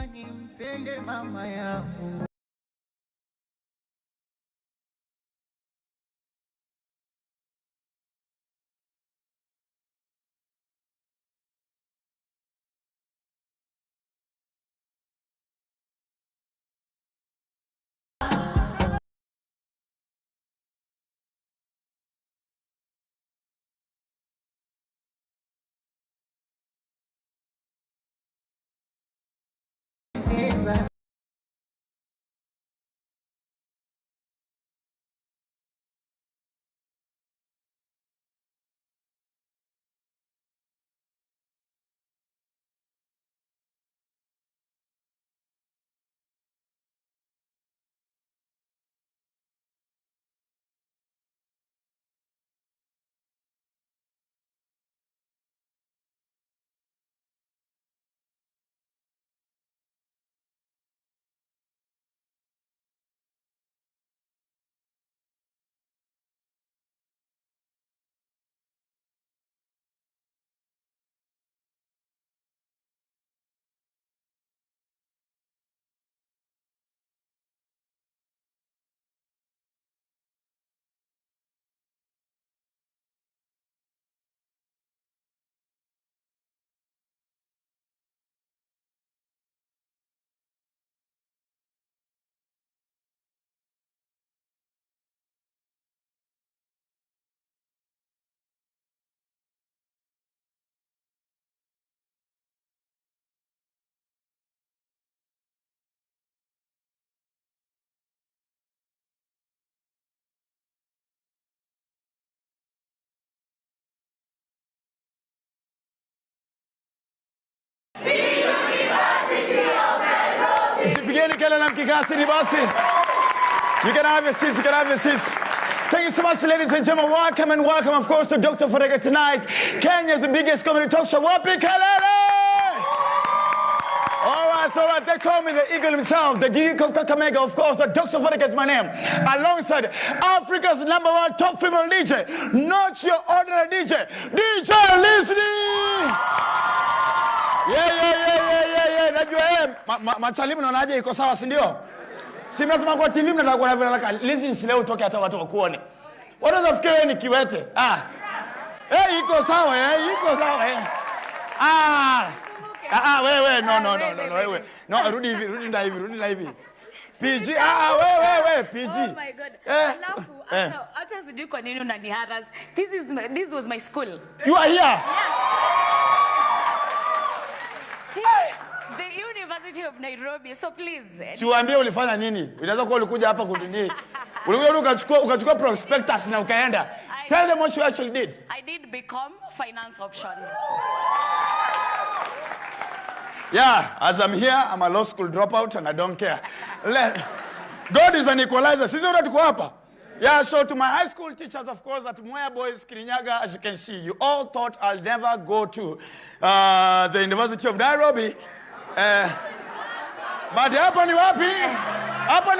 nimpende mama yangu. You can have a seat, you can have a seat. Thank you so much, ladies and gentlemen. Welcome and welcome, of course, to Dr. Ofweneke tonight. Kenya's biggest comedy talk show. Wapi Kelele! All right, they call me the eagle himself, the geek of Kakamega, of course. Dr. Ofweneke is my name. Alongside Africa's #1 top female DJ, not your ordinary DJ, DJ Listening! Yeah. Najua machalimu naonaje iko sawa, si ndio? Si mnasema kwa TV mnataka kuona vile nataka. Listen leo utoke hata watu wakuone. Wanaweza fikiri wewe ni kiwete. Iko sawa, iko sawa. Wewe wewe. No, rudi hivi. PG, wewe, PG. Oh my God. Alafu, hata sijui kwa nini unaniharass. This was my school. You are here? Yes. The University of Nairobi, so please. Tuambie ulifanya nini? Unaweza kuwa ulikuja hapa kudini. Ulikuja ukachukua prospectus na ukaenda. Tell them what you actually did. I did become finance option. Yeah, as I'm here, I'm a law school dropout and I don't care. God is an equalizer. Sisi wote tuko hapa. Yeah, so to my high school teachers, of course, at Mwea Boys, Kirinyaga, as you can see, you all thought I'll never go to the University of Nairobi. But hapa ni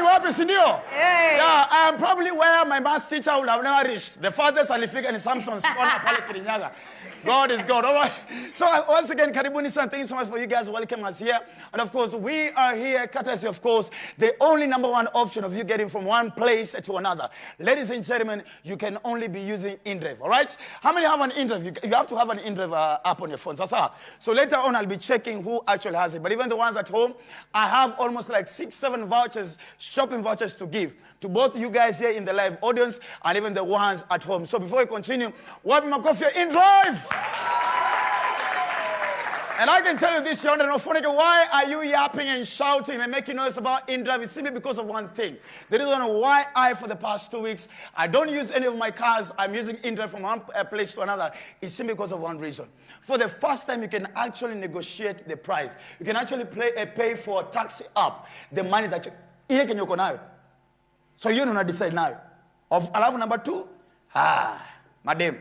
wapi, si ndio? Yeah, I am probably where my math teacher would have never reached. The farthest alifika in Samson's corner, pale Kirinyaga. God is God. All right. So once again, karibuni sana. Thank you so much for you guys welcome us here. And of course, we are here, courtesy, of course, the only #1 option of you getting from one place to another. Ladies and gentlemen, you can only be using InDrive. All right. How many have an InDrive? You have to have an InDrive app on your phone. So later on, I'll be checking who actually has it. But even the ones at home, I have almost like 6-7 vouchers, shopping vouchers to give to both you guys here in the live audience and even the ones at home. So before we continue, wapi makofi ya InDrive? And I can tell you this, John and Ofweneke, why are you yapping and shouting and making noise about InDrive? It's simply because of one thing. The reason why for the past 2 weeks, I don't use any of my cars. I'm using InDrive from one place to another. It's simply because of one reason. For the first time, you can actually negotiate the price. You can actually pay for a taxi app, the money that you... So you don't decide now. Alafu number 2, madam,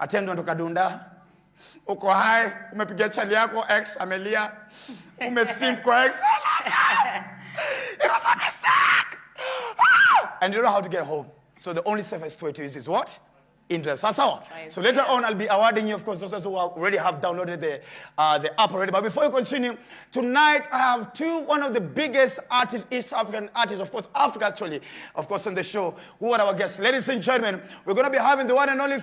attend on to Kadunda. Uko hai, umepigia chali yako X amelia, umesimp kwa X. It was a mistake. And you don't know how to get home. So the only safest way to use is what? interest. So later on, I'll be awarding you, of course, those who already have downloaded the app already. But before we continue, tonight I have one of the biggest artists, East African artists, of course, Africa actually, of course, on the show. Who are our guests? Ladies and gentlemen, we're going to be having the one and only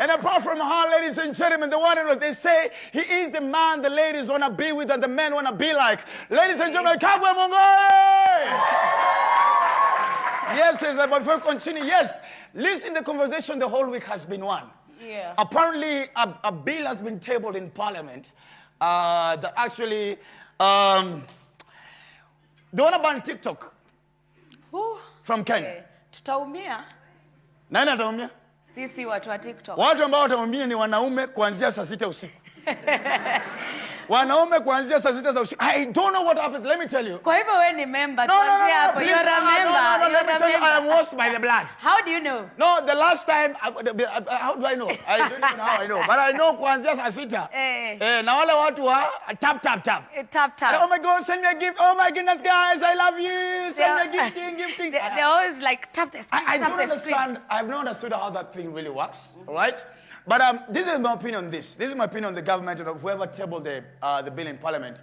And apart from her, ladies and gentlemen, the one and only, they say he is the man the ladies want to be with and the men want to be like. Ladies and gentlemen, Kabwe Mongoy! Yes, but before we continue, yes, listen, the conversation the whole week has been one. Yeah. Apparently, a bill has been tabled in Parliament that actually, they want to ban TikTok from Kenya. Tutaumia. Nani ataumia? Sisi watu wa TikTok. Watu ambao wataumia ni wanaume kuanzia saa 6 usiku. Wanaume kuanzia saa 6 za usiku. I don't know what happened. Let me tell you. Kwa hivyo wewe ni member. No, You're a member. No, let me tell you, I am washed by the blood. How do you know? No, the last time, how do I know? I don't even know how I know. But I know kuanzia saa 6. Na wale watu wa tap. Tap. Oh my God, send me a gift. Oh my goodness, guys, I love you. Send me a gifting. They're always like, tap the screen. I don't understand. I've not understood how that thing really works. All right? But this is my opinion on this. This is my opinion on the government of whoever tabled the bill in Parliament.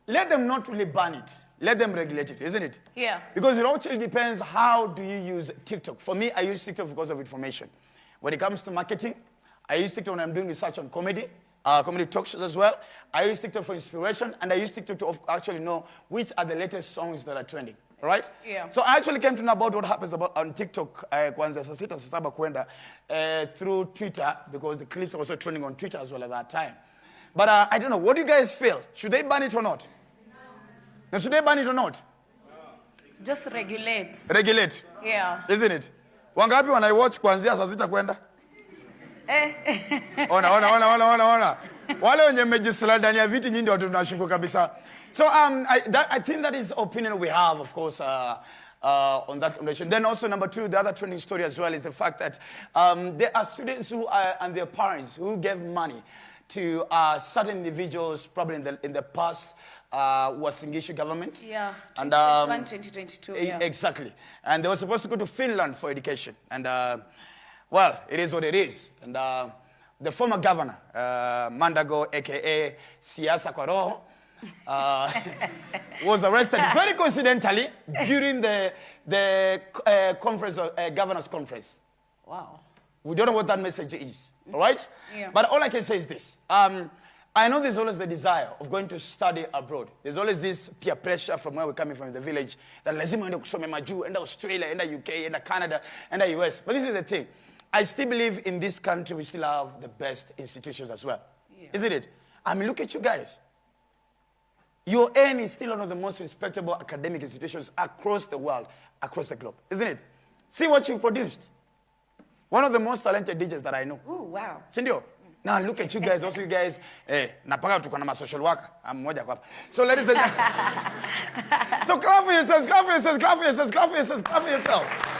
Let them not really ban it. Let them regulate it, isn't it? Yeah. Because it actually depends how do you use TikTok. For me, I use TikTok because of information. When it comes to marketing, I use TikTok when I'm doing research on comedy talk shows as well. I use TikTok for inspiration, and I use TikTok to actually know which are the latest songs that are trending. Right? Yeah. So I actually came to know about what happens on TikTok kwanza saa 6 saa 7 kwenda through Twitter, because the clips are also trending on Twitter as well at that time. But I don't know. What do you guys feel? Should they ban it or not? No. Should they ban it or not? Just regulate. Regulate. Yeah. Isn't it? Wangapi wanaiwatch kuanzia saa 6 kwenda? Ona. Wale wenye mmejisala ndani ya viti nyinyi ndio tunashukuru kabisa. So I think that is opinion we have, of course, on that condition. Then also number 2, the other trending story as well is the fact that there are students who are, and their parents who gave money to certain individuals, probably in the past, was Singishu government. Yeah, 2021, 2022. Yeah. Exactly. And they were supposed to go to Finland for education. And well, it is what it is. And the former governor, Mandago, a.k.a. Siasa Kwaroho, was arrested very coincidentally during the conference, governor's conference. Wow. We don't know what that message is, all right? Yeah. But all I can say is this. I know there's always the desire of going to study abroad. There's always this peer pressure from where we're coming from, the village, that lazima ende kusome maju, enda Australia, enda UK, enda Canada, enda US. But this is the thing. I still believe in this country we still have the best institutions as well. Yeah. Isn't it? I mean, look at you guys. UON is still one of the most respectable academic institutions across the world, across the globe. Isn't it? See what you've produced. One of the most talented DJs that I know. Oh, wow. Sindio? Now look at you guys. Also you guys, napaka tuko na social worker. I'm mmoja kwa hapa. So ladies and gentlemen. So clap for yourselves, clap for yourselves, clap for yourselves, clap for yourselves, clap for yourself.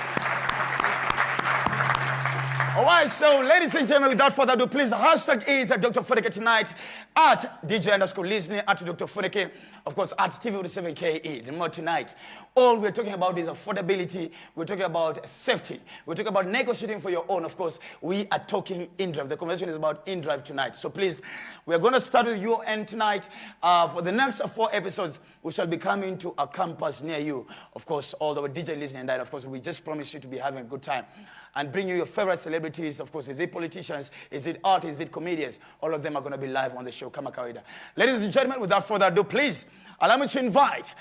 All right, so ladies and gentlemen, without further ado, please, the hashtag is at Dr. Ofweneke tonight, at DJ_listening, at Dr. Ofweneke, of course, at TV7KE. The more tonight, all we're talking about is affordability. We're talking about safety. We're talking about negotiating for your own. Of course, we are talking InDrive. The conversation is about InDrive tonight. So please, we're going to start with UON tonight. For the next 4 episodes, we shall be coming to a campus near you. Of course, all the DJ listening, and of course, we just promise you to be having a good time and bring you your favorite celebrities. Of course, is it politicians? Is it artists? Is it comedians? All of them are going to be live on the show. Kama kawaida. Ladies and gentlemen, without further ado, please, allow me to invite,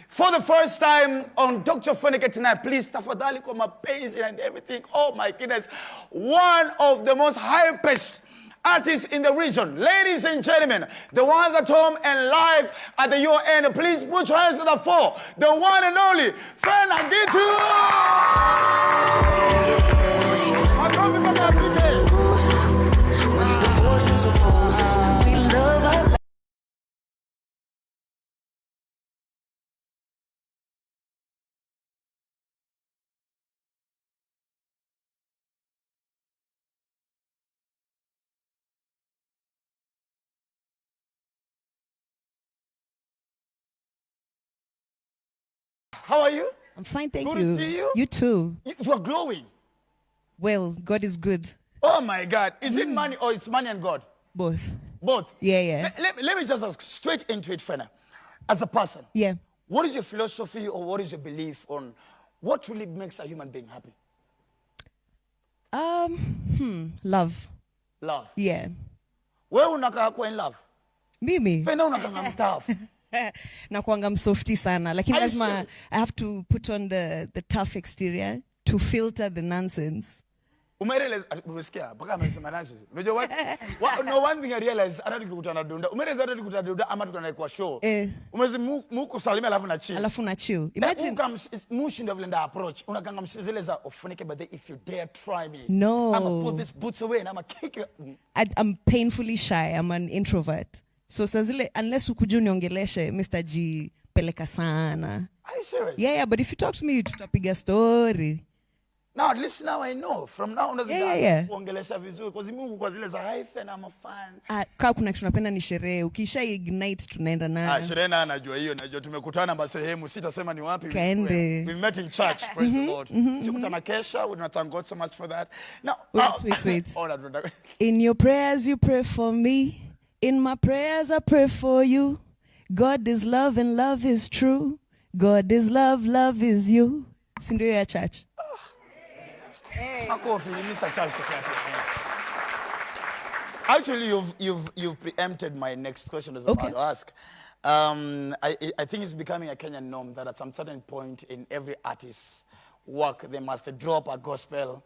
for the first time on Dr. Ofweneke tonight, please, tafadhali kwa mapenzi and everything. Oh my goodness. One of the most hypest artists in the region. Ladies and gentlemen, the ones at home and live at the UN, please put your hands to the floor. The one and only, Ofweneke. When the forces oppose us, we love our How are you? I'm fine, thank Good you. to see you. You too. You are glowing. Well, God is good. Oh my God. Is it money or it's money and God? Both. Both. Yeah. Let me just ask straight into it, Fena. As a person, Yeah. what is your philosophy or what is your belief on what really makes a human being happy? Love. Love. Yeah. Wewe unakaa kuwa in love? Mimi. Fena unakaa mtafu. Nakuanga msofty sana. Like Are you lazima serious? I have to put on the tough exterior to filter the nonsense. Umerealize umesikia mpaka amesema nasi. Unajua what? No, one thing I realize hata tukikutana Dunda. Umerealize hata tukikutana Dunda ama tukutana kwa show. Umezi muku salimia alafu na chill. Alafu na chill. Imagine Mushinda vile nda approach. Unakanga msizile za Ofweneke, but if you dare try me. No. I'ma put these boots away and I'ma kick you. I'm painfully shy. I'm an introvert. So sazile unless ukuje uniongeleshe Mr. G peleka sana. Are you serious? Yeah, but if you talk to me tutapiga story. Now at least now I know. From now on Yeah. kuongelesha vizuri kwa Mungu kwa zile za hyphen and I'm a fan. Kaa kuna kitu napenda ni sherehe. Ukisha ignite tunaenda nayo. Sherehe na najua hiyo, najua tumekutana masehemu, sitasema ni wapi. Kaende. We've met in church, praise the Lord. Sikutana kesha, we thank God so much for that. Now, Wait. Oh, that. In your prayers you pray for me. In my prayers I pray for you. God is love and love is true. God is love, love is you. Si ndio ya church? Makofi, Mr. Charles. Actually, you've preempted my next question I was about to ask. I think it's becoming a Kenyan norm that at some certain point in every artist's work, they must drop a gospel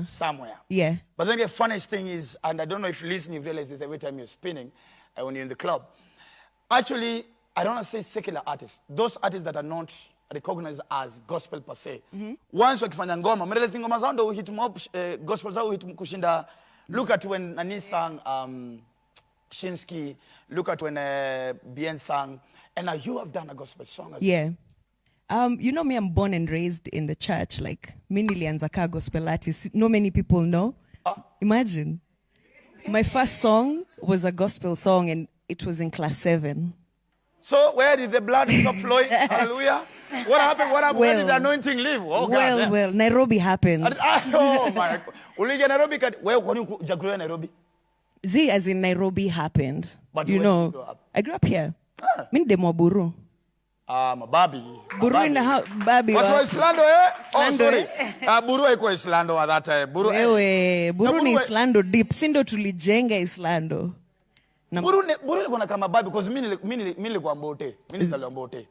somewhere. Yeah. But then the funniest thing is, and I don't know if you listen, you realize this every time you're spinning, when you're in the club. Actually, I don't want to say secular artists. Those artists that are not recognized as gospel per se. Once wakifanya ngoma, mrealize ngoma zao ndio hit mob, gospel zao hit kushinda. Look at when Nani sang Shinsky, look at when Bien sang, and now you have done a gospel song as Yeah. You know me, I'm born and raised in the church. Like, mi nilianza ka gospel artist. Not many people know. Imagine. My first song was a gospel song and it was in class 7. So where did the blood stop flowing? Hallelujah. What happened? Where did the anointing leave? Oh, God. Well, Nairobi happened. Oh my. Ulija Nairobi where kwani hujakulia Nairobi? Z as in Nairobi happened. But you where know, did you grow up? I grew up here. Mi ni demo Buru. Mababi. Buru in the house. Babi. What's Islando, eh? Islando, Oh, sorry. Buru haikuwa Islando at that time. Buru. Wewe, Buru ni Buru- Islando deep. Sindo tulijenga Islando. Buru ilikuwa na kama babi because mimi nilikuwa Mbote. Mimi nilizaliwa Mbote.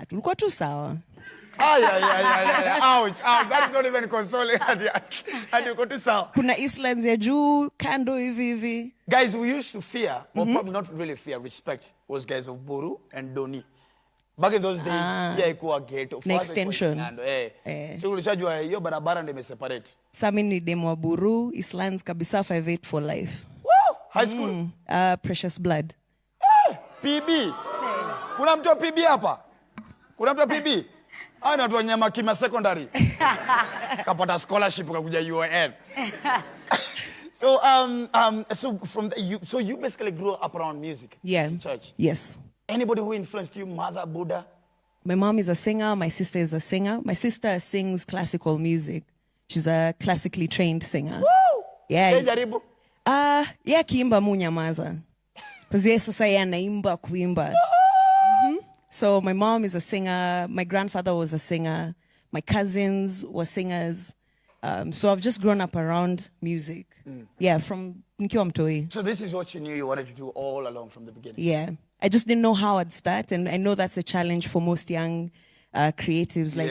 Tulikuwa tu sawa. Ouch. That is not even consoling. And you go to sawa. Kuna islands ya juu, kando hivi. Guys, we used to fear, or probably not really fear, respect, was guys of Buru and Doni. Back in those days, ikuwa ghetto. Na extension. So ulishajua hiyo barabara ndio imeseparate. Sami ni demo Buru, Islands kabisa 58 for life. Wow! High school. Precious blood. PB. Kuna mtu wa PB hapa? Kuna mtu wa PB? Hao ni watu wa Nyama Kima Secondary. Kapata scholarship kakuja UON. So from so you basically grew up around music. Yeah. In church. Yes. Anybody who influenced you, mother, Buddha? My mom is a singer. My sister is a singer. My sister sings classical music. She's a classically trained singer. Woo! Yeah. Jaribu. Yeah, kiimba mu nyamaza. Because yes, sasa yeye anaimba kuimba. So my mom is a singer. My grandfather was a singer. My cousins were singers. So I've just grown up around music. Yeah, from nikiwa mtoi. So this is what you knew you wanted to do all along from the beginning? Yeah. I just didn't know how I'd start. And I know that's a challenge for most young creatives. Like,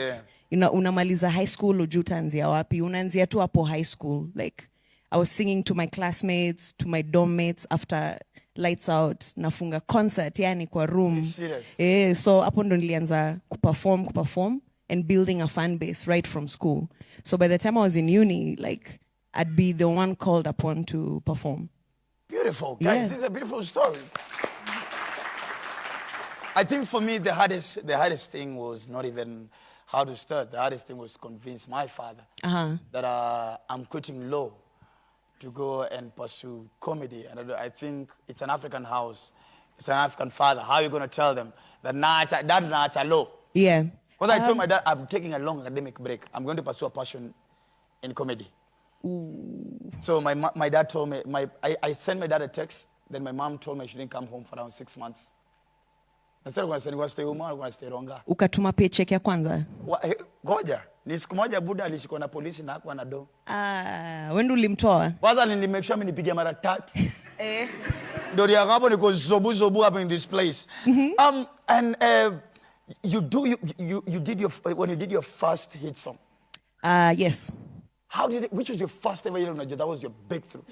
you know, unamaliza high school ujuta anzia wapi. Unaanzia tu hapo high school. Like, I was singing to my classmates, to my dorm mates after lights out. Nafunga concert, yani kwa room. Serious? So hapo ndo nilianza kuperform and building a fan base right from school. So by the time I was in uni, like, I'd be the one called upon to perform. Beautiful. Guys, this is a beautiful story. I think for me, the hardest thing was not even how to start. The hardest thing was convince my father that I'm quitting law to go and pursue comedy. And I think it's an African house. It's an African father. How are you going to tell them that nacha law? Yeah. Because I told my dad, I'm taking a long academic break. I'm going to pursue a passion in comedy. Ooh. So my dad told me, I sent my dad a text. Then my mom told me she didn't come home for around 6 months. Instead of going to stay home, I'm going to stay longer. Ukatuma paycheck ya kwanza? Goja. Ni siku moja Buda alishikwa na polisi na hakuwa na do. When ulimtoa? Kwanza nilimake sure nipige mara 3. Ndio ya hapo niko zobu up in this place. And you did when you did your first hit song. Yes. Which was your first ever hit? That was your breakthrough.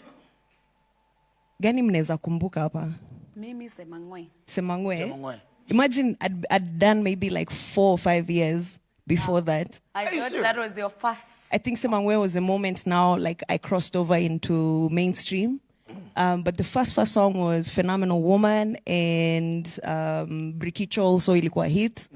Gani mnaweza kumbuka hapa? Mimi Semangwe. Semangwe. Imagine I'd done maybe like 4 or 5 years before that. I thought that was your first. I think Semangwe was a moment now like I crossed over into mainstream. But the first song was Phenomenal Woman, and Brikicho also ilikuwa hit.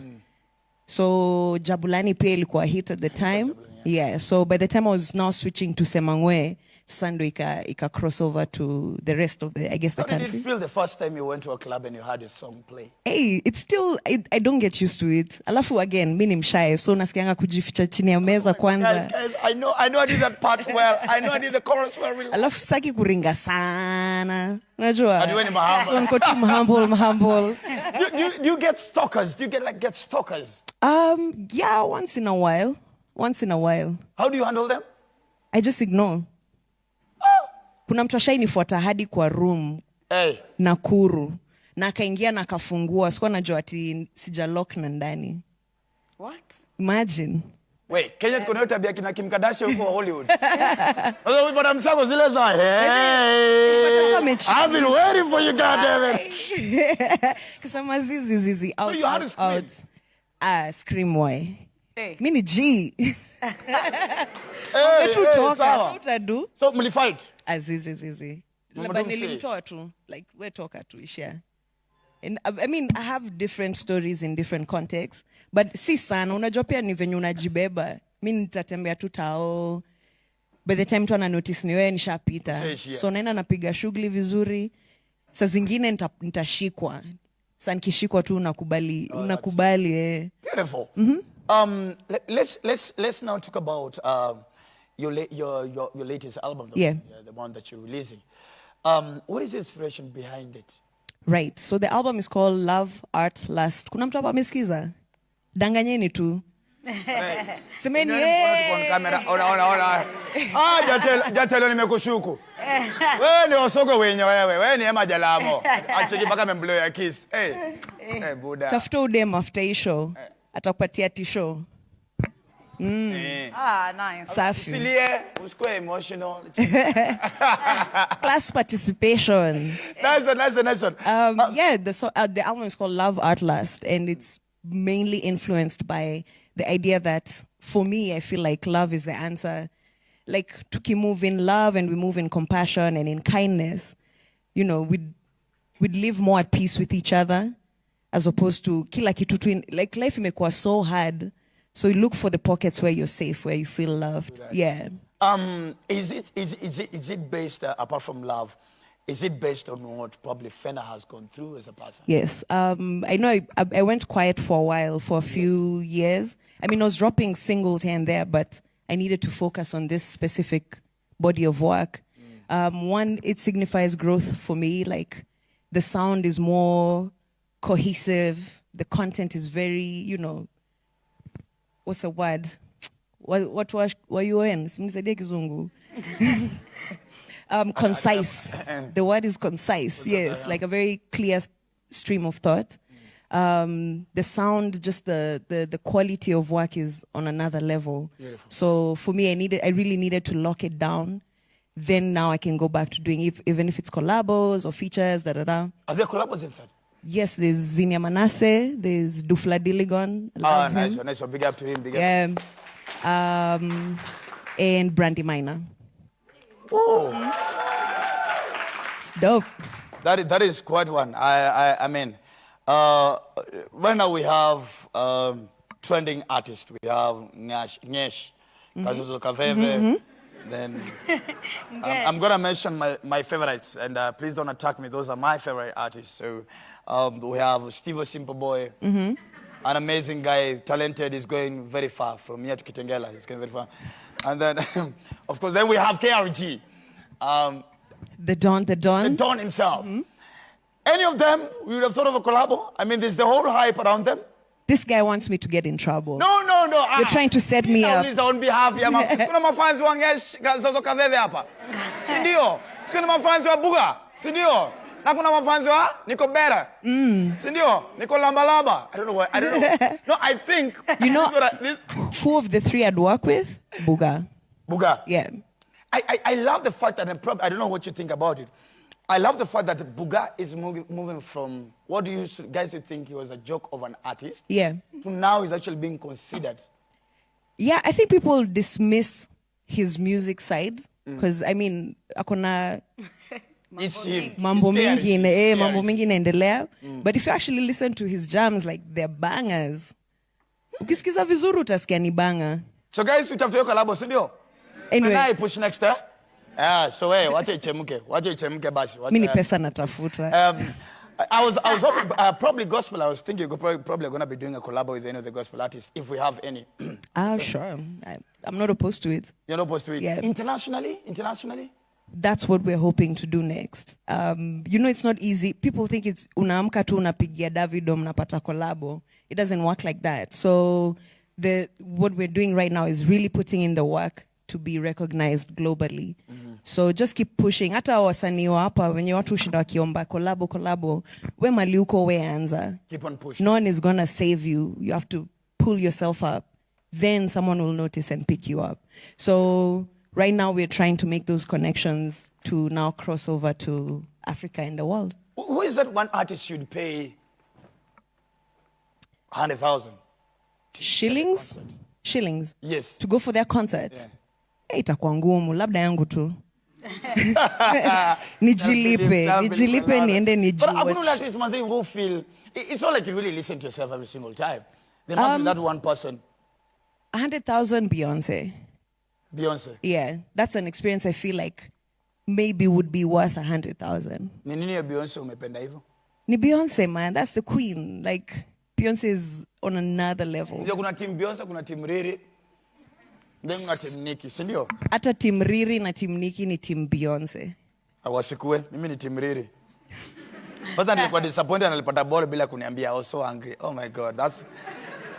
So Jabulani pia ilikuwa hit at the time. Yeah, so by the time I was now switching to Semangwe, Sando ika cross over to the rest of the, I guess, the country. How did it feel the first time you went to a club and you heard a song play? Hey, it's still, I don't get used to it. Alafu again, mimi ni mshy, so nasikianga kujificha chini ya meza kwanza. Guys, I know I did that part well. I know I did the chorus well. Alafu saki kuringa sana. Unajua? Adiwe ni mahumble. So niko tu mahumble. Do you get stalkers? Do you get stalkers? Yeah, once in a while. How do you handle them? I just ignore. Kuna mtu ashainifuata hadi kwa room. Hey. Nakuru. Na akaingia na akafungua. Sikuwa najua ati sija lock na ndani. What? Imagine. Wait, Kenya tuko nayo tabia kina Kim Kardashian huko Hollywood. Sasa upata msako zile za hey. I've been waiting for you, goddammit. Kasema zizi out. So you had to scream. Scream why? Hey. Mini G. Utadu. So mlifight? Zizi. But nilimtoa tu. Like, we talk to ishia. And I mean, I have different stories in different contexts. But si sana, unajua pia ni venye unajibeba. Mimi nitatembea tu tao. By the time tu ana notice ni wewe nishapita. So naenda napiga shughuli vizuri. Saa zingine nitashikwa. Sasa nikishikwa tu unakubali. Beautiful. Let's now talk about your latest album, the one that you're releasing. What is the inspiration behind it? Right. So the album is called Love, Art, Lust. Kuna mtu hapa amesikiza? Danganyeni tu. Semeni ona. Jatelo nimekushuku. Wewe ni osoko wenye wewe. Wewe ni ema jalamo. Achiki mpaka memblow ya kiss. Hey Buddha. Tafuta udem after show. Atakupatia tisho. Nice. Safi. Silie, usikue emotional. Class participation. Nice one. Yeah, the album is called Love, Art, Lust, and it's mainly influenced by the idea that, for me, I feel like love is the answer. Like, to move in love and we move in compassion and in kindness, you know, we'd live more at peace with each other, as opposed to kila kitu tu, like life imekuwa so hard. So you look for the pockets where you're safe, where you feel loved. Yeah. Is it based, apart from love, is it based on what probably Fena has gone through as a person? Yes. I know I went quiet for a while, for a few years. I mean, I was dropping singles here and there, but I needed to focus on this specific body of work. One, it signifies growth for me. Like, the sound is more cohesive. The content is very, you know, what's the word? What were you in? Concise. The word is concise. Yes, like a very clear stream of thought. The sound, just the quality of work is on another level. Beautiful. So for me, I really needed to lock it down. Then now I can go back to doing even if it's collabos or features. Are there collabos inside? Yes, there's Zinia Manasseh, there's Dufla Diligon. Nice one. Big up to him. Big up. And Brandy Minor. Oh. It's dope. That is quite one. I mean, right now we have trending artists. We have Nyesh, Kazuzo Kaveve. Then I'm going to mention my favorites, and please don't attack me. Those are my favorite artists. So we have Steve Simple Boy. We An amazing guy, talented. He's going very far from here to Kitengela. He's going very far. And then, of course, then we have KRG. The Don. The Don himself. Any of them, we would have thought of a collabo? I mean, there's the whole hype around them. This guy wants me to get in trouble. No. You're trying to set me up. On behalf ya kuna mafans wangesh zozo kazeze hapa. Si ndio? Kuna mafans wa Buga. Si ndio? Na kuna mafans wa Niko Bera. Si ndio? Niko Lamba. I don't know. No, I think you know who of the three I'd work with? Buga. Yeah. I love the fact that I don't know what you think about it. I love the fact that Buga is moving from what do you guys think he was a joke of an artist? Yeah. To now he's actually being considered. Yeah, I think people dismiss his music side because I mean, akona It's him. mambo mingi inaendelea. But if you actually listen to his jams, like they're bangers. Ukisikiza vizuri utasikia ni banger. So guys, tutafute hiyo collabo, si ndio? Anyway, and I push next, so wacha ichemke basi. Mimi pesa natafuta. I was hoping, probably gospel. I was thinking you're probably going to be doing a collab with any of the gospel artists, if we have any. Sure. I'm not opposed to it. You're not opposed to it? Yeah. Internationally? That's what we're hoping to do next. You know, it's not easy. People think it's unaamka tu unapigia Davido mnapata collabo. It doesn't work like that. So what we're doing right now is really putting in the work to be recognized globally. So just keep pushing. Hata wasanii wa hapa wenye watu ushinda wakiomba collabo, we mali uko we anza. Keep on pushing. No one is going to save you. You have to pull yourself up. Then someone will notice and pick you up. So right now we're trying to make those connections to now cross over to Africa and the world. Who is that one artist you'd pay 100,000? Shillings? Yes. To go for their concert? Yeah. Itakuwa ngumu, labda yangu tu. Nijilipe niende nijiwatch. But I wouldn't like this man who feel, it's not like you really listen to yourself every single time. There must be that one person. 100,000 Beyonce. Yeah, that's an experience I feel like maybe would be worth 100,000. Ni nini ya Beyonce umependa hivyo? Ni Beyonce, man. That's the queen. Like, Beyonce is on another level. Ndio kuna team Beyonce, kuna team Riri. Then kuna team Nicki, si ndio? Hata team Riri na team Nicki ni team Beyonce. Awasikue, mimi ni team Riri. But nilikuwa disappointed nilipata ball bila kuniambia. I was so angry. Oh my God,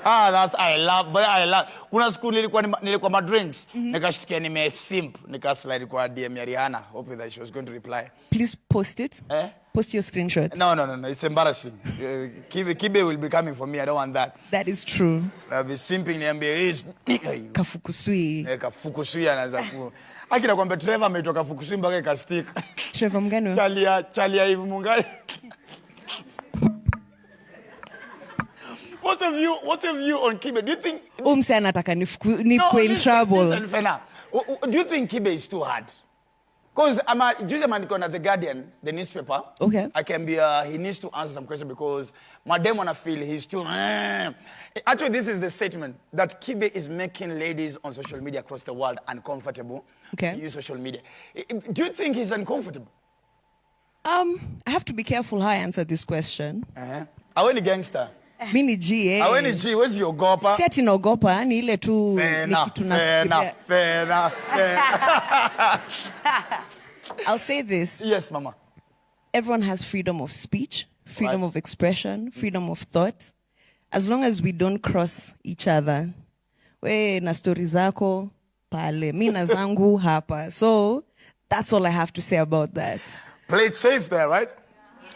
I love. Kuna siku nilikuwa ma drinks, nikashikia nimesimp, nikaslide kwa DM ya Rihanna, hoping that she was going to reply. Please post it. Post your screenshot. No, it's embarrassing. Kibe will be coming for me. I don't want that. That is true. I'll be simping niambie Kafukusui. Kafukusui anaanza ku. Akina kwamba Trevor ametoka Kafukusui mpaka ikastik. Trevor mgani? Chalia hivi mungai. What's your view on Kibe? Do you think Umse anataka nikwe in trouble? Listen, Fena. Do you think Kibe is too hard? Because I'm at The Guardian, the newspaper. Okay. I can be, he needs to answer some questions because madam wanna feel he's too. Actually, this is the statement that Kibe is making ladies on social media across the world uncomfortable to use social media. Do you think he's uncomfortable? I have to be careful how I answer this question. Are we gangster? Mini G, Are we G? Where's your gopa? Si ati naogopa, ni ile tu Fair enough. I'll say this. Yes, Mama. Everyone has freedom of speech, freedom of expression, freedom of thought. As long as we don't cross each other. We na story zako pale, mi na zangu hapa. So that's all I have to say about that. Play it safe there, right?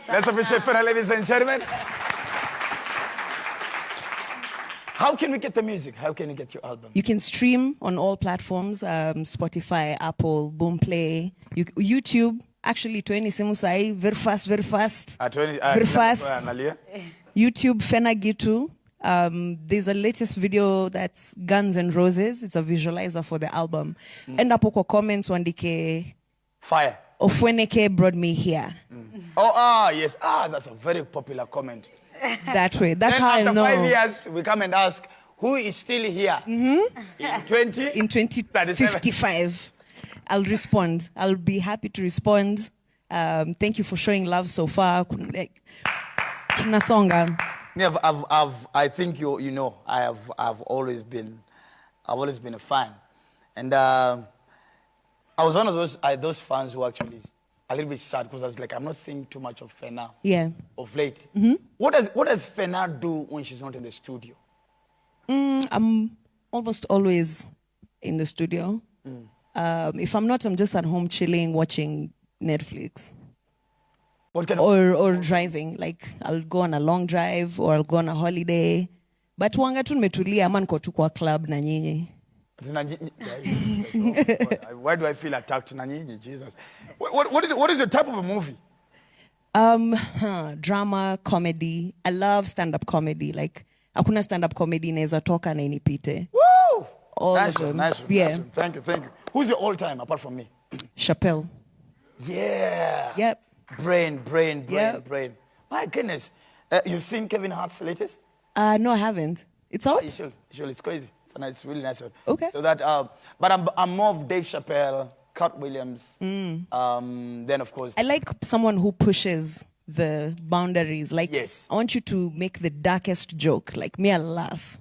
Let's appreciate Fena, ladies and gentlemen. How can we get the music? How can you get your album? You can stream on all platforms, Spotify, Apple, Boomplay, YouTube. Actually, 20 simu sai, very fast. Very fast. YouTube, Fena Gitu. There's a latest video that's Guns and Roses. It's a visualizer for the album. End up with comments wandike Fire. Ofweneke brought me here. Yes. That's a very popular comment. That way. That's then how I know. After 5 years, we come and ask, who is still here? In 2055. I'll respond. I'll be happy to respond. Thank you for showing love so far. Tunasonga. Yeah, I think you know, I've always been a fan, and I was one of those fans who actually a little bit sad because I was like, I'm not seeing too much of Fena. Yeah. Of late. What does Fena do when she's not in the studio? I'm almost always in the studio. If I'm not, I'm just at home chilling, watching Netflix. What kind or driving. Like I'll go on a long drive or I'll go on a holiday. But wanga tu nimetulia ama niko tu kwa club na nyinyi. Why do I feel attacked? Jesus. What is your type of a movie? Drama, comedy. I love stand-up comedy. Like hakuna stand-up comedy inaweza toka na inipite. Woo! All Nice of them. one, nice one, Yeah. nice one. Thank you. Who's your all-time apart from me? Chappelle. Yeah. Yep. Brain. Yep. My goodness. You've seen Kevin Hart's latest? No, I haven't. It's out? You should. It's crazy. It's really nice one. Okay. So that, but I'm more of Dave Chappelle, Cat Williams. Then of course. I like someone who pushes the boundaries. Like, Yes. I want you to make the darkest joke. Like me, I'll laugh.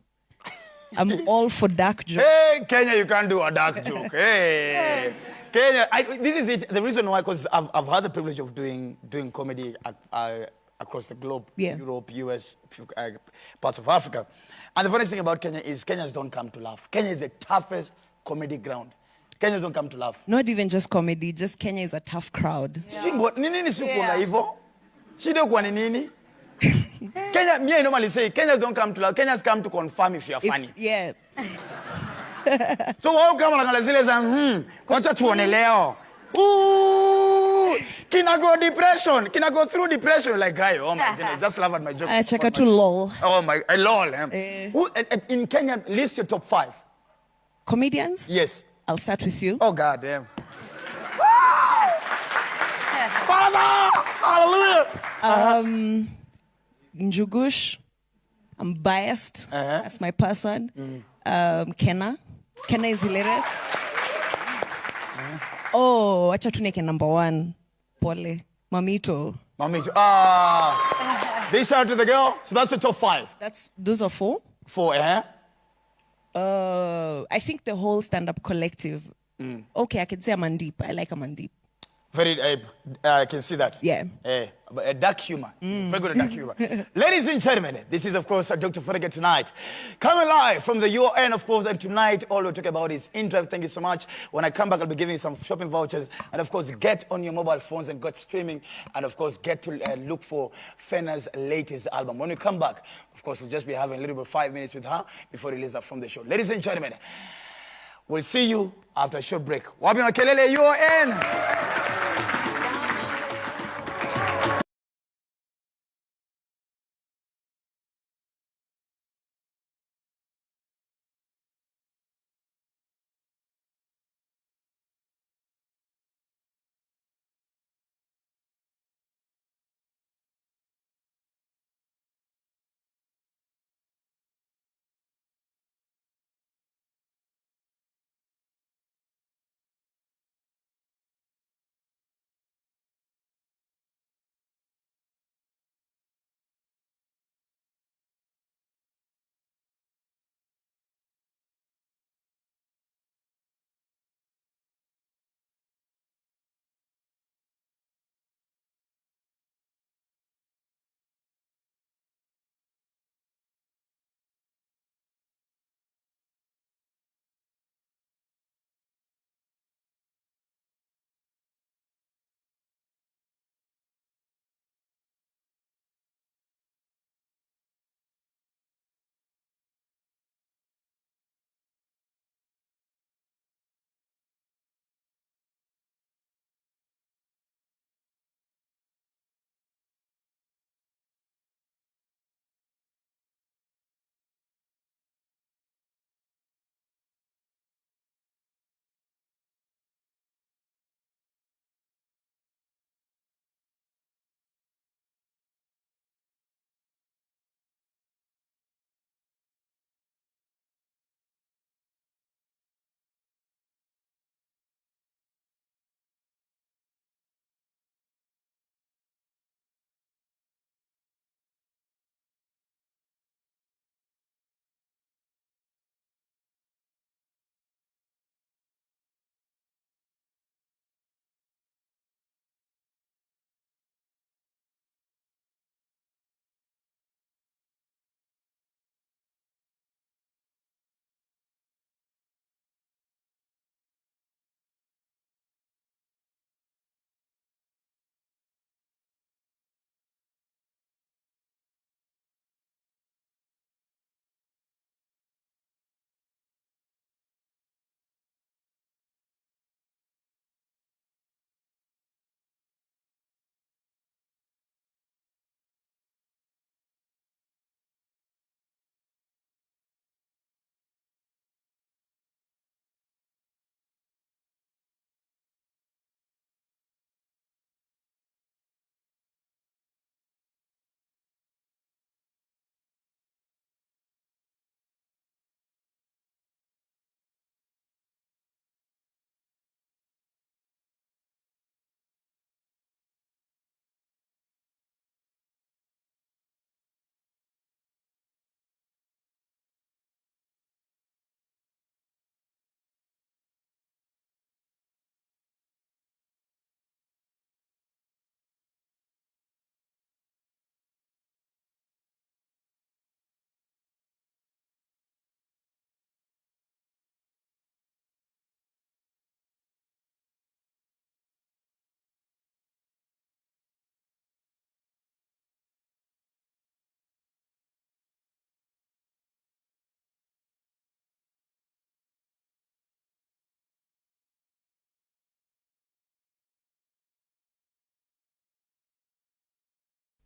I'm all for dark jokes. Hey, Kenya, you can't do a dark joke. Hey, Kenya. This is it. The reason why, because I've had the privilege of doing comedy across the globe, Yeah. Europe, US, parts of Africa. And the funniest thing about Kenya is Kenyans don't come to laugh. Kenya is the toughest comedy ground. Kenyans don't come to laugh. Not even just comedy, just Kenya is a tough crowd. Nini sikuwa hivyo? Shida kwa ni nini? Kenya, me I normally say, Kenyans don't come to laugh. Kenyans come to confirm if you're funny. Yeah. So wao kama wanakala zile za wacha tuone leo. Ooh, kina go through depression like guy. Oh my goodness, just laugh at my joke. Chaka tu lol. Oh my, lol. Who in Kenya list your top 5? Comedians? Yes. I'll start with you. Oh God damn. Father, hallelujah. Njugush. I'm biased. That's my person. Kenna is hilarious. Oh, acha tuneke number 1. Pole. Mamito. They shout to the girl. So that's the top 5. Those are 4. 4, I think the whole stand-up collective. Okay, I can say Amandip. I like Amandip. Very, I can see that. Yeah. But a dark humor. Very good at dark humor. Ladies and gentlemen, this is, of course, Dr. Ofweneke tonight. Coming live from the UN, of course, and tonight, all we're talking about is InDrive. Thank you so much. When I come back, I'll be giving you some shopping vouchers. And, of course, get on your mobile phones and get streaming. And, of course, get to look for Fena's latest album. When we come back, of course, we'll just be having a little bit 5 minutes with her before we release her from the show. Ladies and gentlemen, we'll see you after a short break. Wapi makelele UN!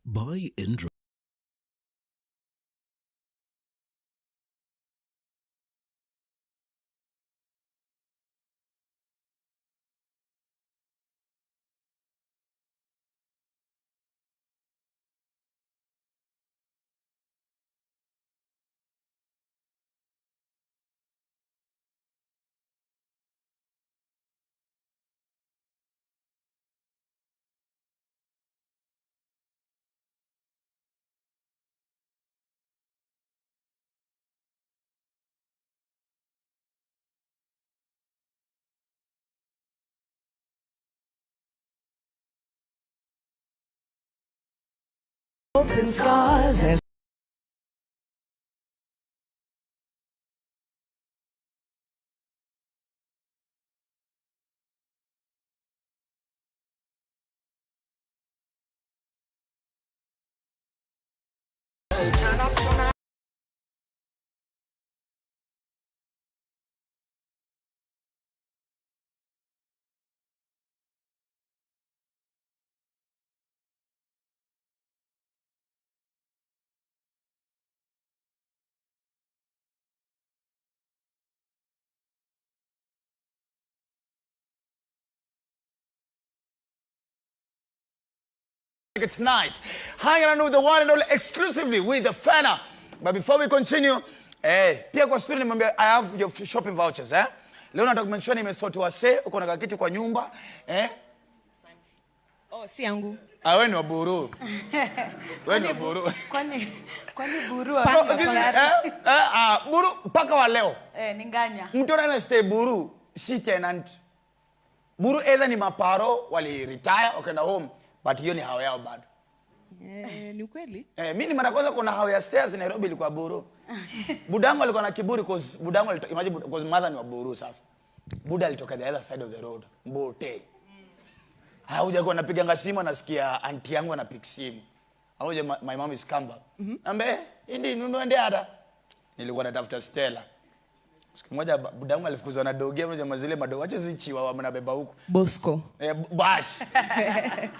Buy InDrive. Open scars and Tonight, hanging out with the one and only exclusively with the Fana. But before we continue, pia kwa student nimwambia I have your shopping vouchers, Leo nataka kumensure nimesort wase, uko na kitu kwa nyumba, Oh, si yangu. Wewe ni wa buru. Wewe ni wa buru. Kwani buru Buru mpaka wa leo. ninganya. Mtu ana stay buru si tenant. Buru either ni maparo wali retire wakaenda home, but hiyo ni hao yao bado. Ni kweli? Mimi ni mara kwanza kuna hao ya stairs Nairobi ilikuwa buru. Budangu alikuwa na kiburi cause Budangu imagine cause mother ni wa buru sasa. Buda alitoka the other side of the road, Mbote. Hauja kwa napiga simu anasikia auntie yangu anapiga simu. Hauja my mom is come back. Ambe, hindi nuende ada. Nilikuwa natafuta Stella. Siku moja budangu alifukuzwa na dogi hapo jamaa zile madogo acha zichiwa wanabeba huko. Bosco. Bash.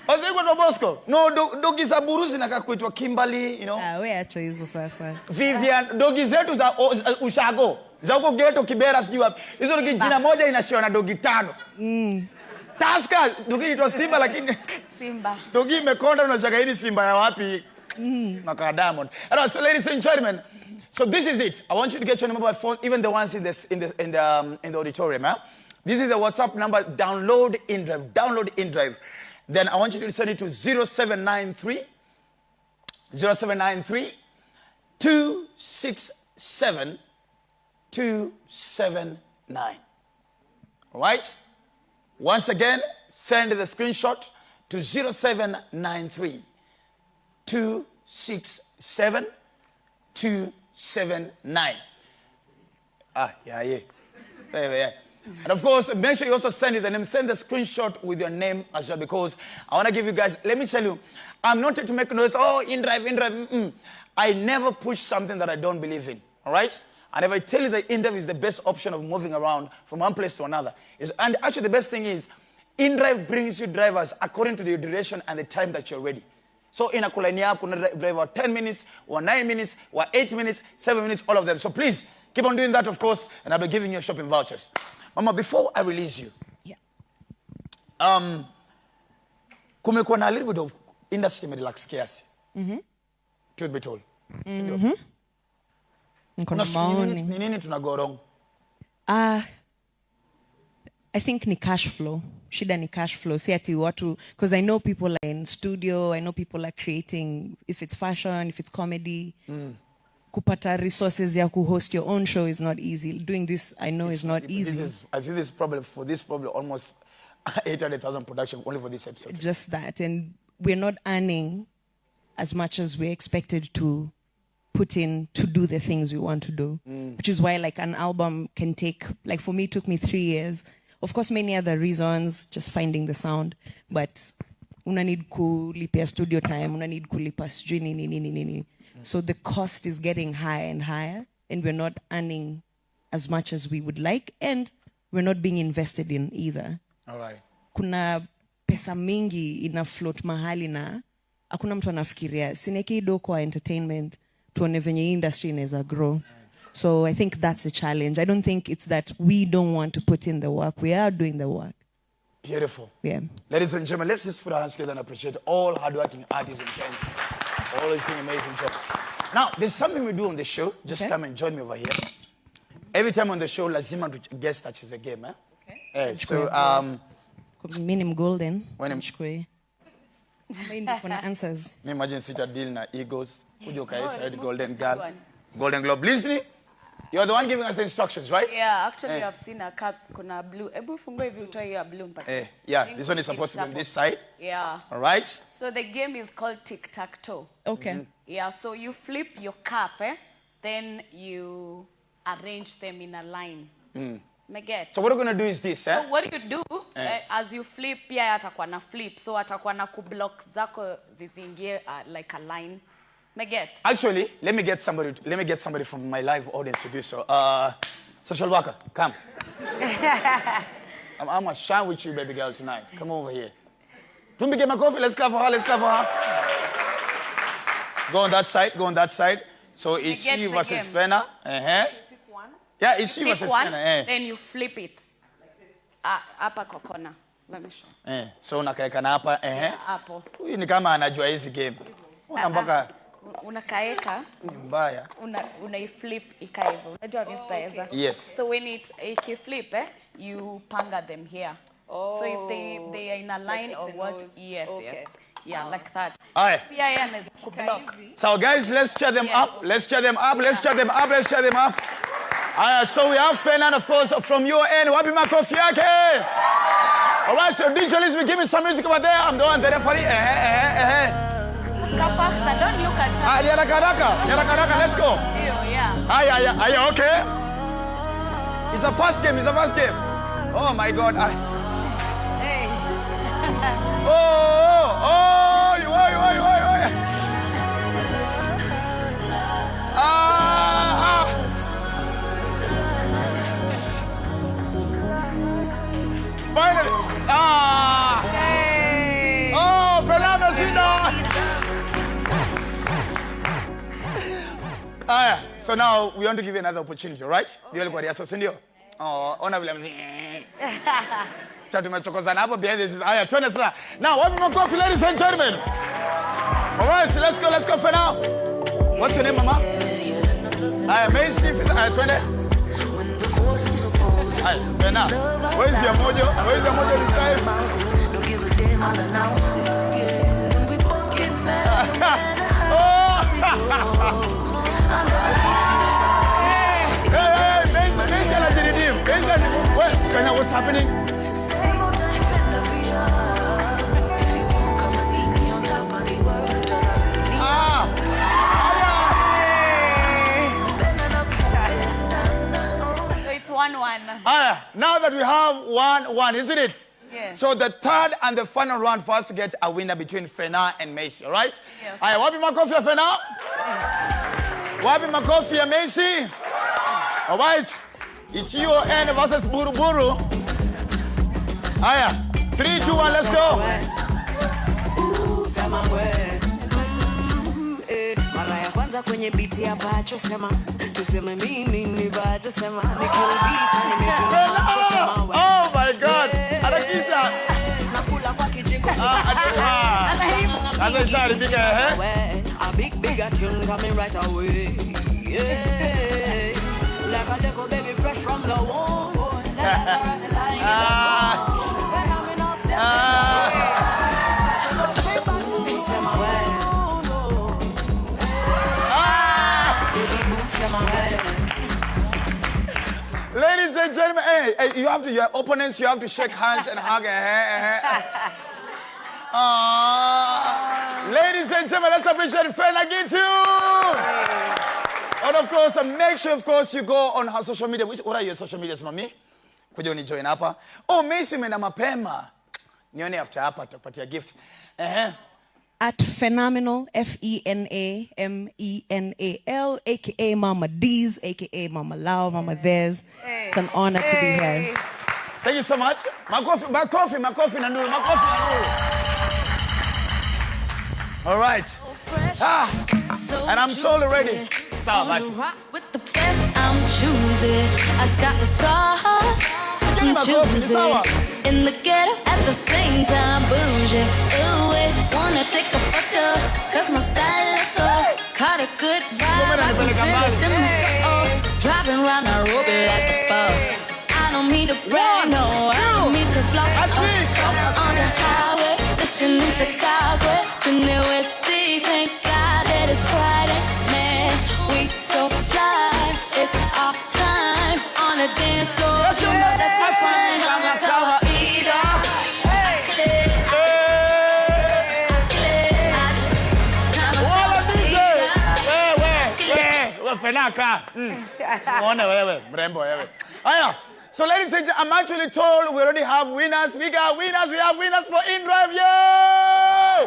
Oziko ndo Bosco. No dogi za buruzi na kuitwa Kimberly, you know. Wewe acha hizo sasa. Vivian dogi zetu za ushago. Za huko ghetto Kibera sijui wapi. Hizo dogi jina moja inashiwa na dogi 5. Taska dogi inaitwa Simba lakini Simba. Dogi imekonda unashaka hii Simba ya wapi? Maka Diamond. Alright, so ladies and gentlemen, so this is it. I want you to get your mobile phone, even the ones in the auditorium. This is the WhatsApp number. Download InDrive. Download InDrive. Then I want you to send it to 0793 267 279. All right? Once again, send the screenshot to 0793 267 279. Yeah. And of course, make sure you also send it the name. Send the screenshot with your name as well, because I want to give you guys, let me tell you, I'm not here to make noise. Oh, InDrive. I never push something that I don't believe in. All right? And if I tell you that InDrive is the best option of moving around from one place to another, and actually the best thing is, InDrive brings you drivers according to the duration and the time that you're ready. So in a kulainia, kuna driver 10 minutes, or 9 minutes, or 8 minutes, 7 minutes, all of them. So please, keep on doing that, of course, and I'll be giving you shopping vouchers. Mama, before I release you, kumekuwa na a little bit of industry relax kiasi. Truth be told. Ni nini tunago wrong? I think ni cash flow. Shida ni cash flow. Si ati watu, because I know people are in studio, I know people are creating, if it's fashion, if it's comedy. Kupata resources ya host your own show is not easy. Doing this, I know, is not easy. I think this problem almost 800,000 production only for this episode. Just that. And we're not earning as much as we're expected to put in to do the things we want to do. Which is why like an album can take, like for me, it took me 3 years. Of course, many other reasons, just finding the sound. But una need kulipia studio time, una need kulipa sijui nini. So the cost is getting higher and higher, and we're not earning as much as we would like, and we're not being invested in either. All right. Kuna pesa mingi ina float mahali na hakuna mtu anafikiria sineki do kwa entertainment tuone venye industry inaweza grow. So I think that's a challenge. I don't think it's that we don't want to put in the work. We are doing the work. Beautiful. Yeah. Ladies and gentlemen, let's just put our hands together and appreciate all hardworking artists in Kenya. Always doing an amazing job. Now, there's something we do on the show. Just come and join me over here. Every time on the show, lazima guest touches a game. Okay. So, Minim golden. When I'm answers. Imagine such a deal na Eagles. Kujoka said golden girl. Golden Globe. Listen, you're the one giving us the instructions, right? Yeah, actually I've seen a caps kuna blue. Ebu fungo hivi utoe hiyo blue mpaka. Yeah, this one is supposed to be on this side. Yeah. All right. So the game is called tic-tac-toe. Okay. Yeah, so you flip your cap, then you arrange them in a line. So what we're going to do is this, So what you do, as you flip, pia atakuwa na flip. So atakuwa na kublock zako zizingie like a line. Actually, let me get somebody from my live audience to do so. Social worker, come. I'm gonna shine with you, baby girl, tonight. Come over here. Tumbi, get my coffee. Let's clap for her. Go on that side. So it's she versus Fena. Yeah, it's she versus Fena. Then you flip it. Upper corner. Let me show. So unakaeka na hapa. Hapo. Huyu ni kama anajua hizi game. Unambaka unakaeka mbaya unaiflip ikae hivyo. Unajua vistaiza. Yes. So when it flip, you panga them here. So if they are in a line like or what? Yes. Yeah, like that. Aye. So guys, let's cheer them up. So we have Fena, of course, from your end. Wapi makofi yake? All right, so DJ, let's give me some music over there. I'm the one there for it. Don't look at me. Yaraka, let's go. Yeah. Are you okay? It's a fast game. Oh my God. Hey. Finally. Hey. Oh, Fernando Sina. So now we want to give you another opportunity, right? Okay. Oh, ona vile mzee. Tumechokozana hapo behind this. Aya, twende sasa. Now, wapi makofi, ladies and gentlemen? All right, so let's go for now. What's your name, mama? Macy, twende. For now. Where's your mojo this time? Don't give a damn, I'll announce it. When we both get mad, What's happening? So it's 1-1. Now that we have 1-1, isn't it? Yeah. So the third and the final round for us to get a winner between Fena and Macy, all right? Yes. Wapi makofi ya Fena? Wapi makofi ya Macy? All right. It's your end versus Buruburu. 3, 2, 1, let's go. Mara ya kwanza kwenye biti ya bacho sema tuseme mimi ni bacho sema nikirudika nimefunga macho sema oh my God. Anakisha. nakula kwa kijiko a big tune coming right away. Yeah. Like a little baby fresh from the womb. When I'm in all step. Ladies and gentlemen, hey, your opponents, you have to shake hands and hug. Ladies and gentlemen, let's appreciate Fena Gitu. And of course, make sure, of course, you go on her social media. What are your social medias, mami? Kuja unijoin hapa. Oh, Macy mena mapema. Nione after hapa tutakupatia gift. At Phenomenal, FENAMENAL, aka Mama D's, aka Mama Lau, Mama Theirs. It's an honor to be here. Thank you so much. Makofi na nuru. All right. And I'm totally ready. Sawa basi. With the best, I'm choosing. I got the sauce. I'm choosing. In the ghetto at the same time, bougie. Ooh, wanna take a photo, 'cause my style look good. Caught a good vibe, I can feel it in my soul. Driving around Nairobi like a boss. I don't mean to brag, no, I don't mean to floss. Cause on the highway, listening to Kagwe. Tune with Steve, thank God that it's Friday. Man, we so fly, it's our time. On the dance floor, you know that I'm fine. I'm a cover eater. So ladies and gentlemen, I'm actually told we already have winners. We got winners. We have winners for InDrive. Yo!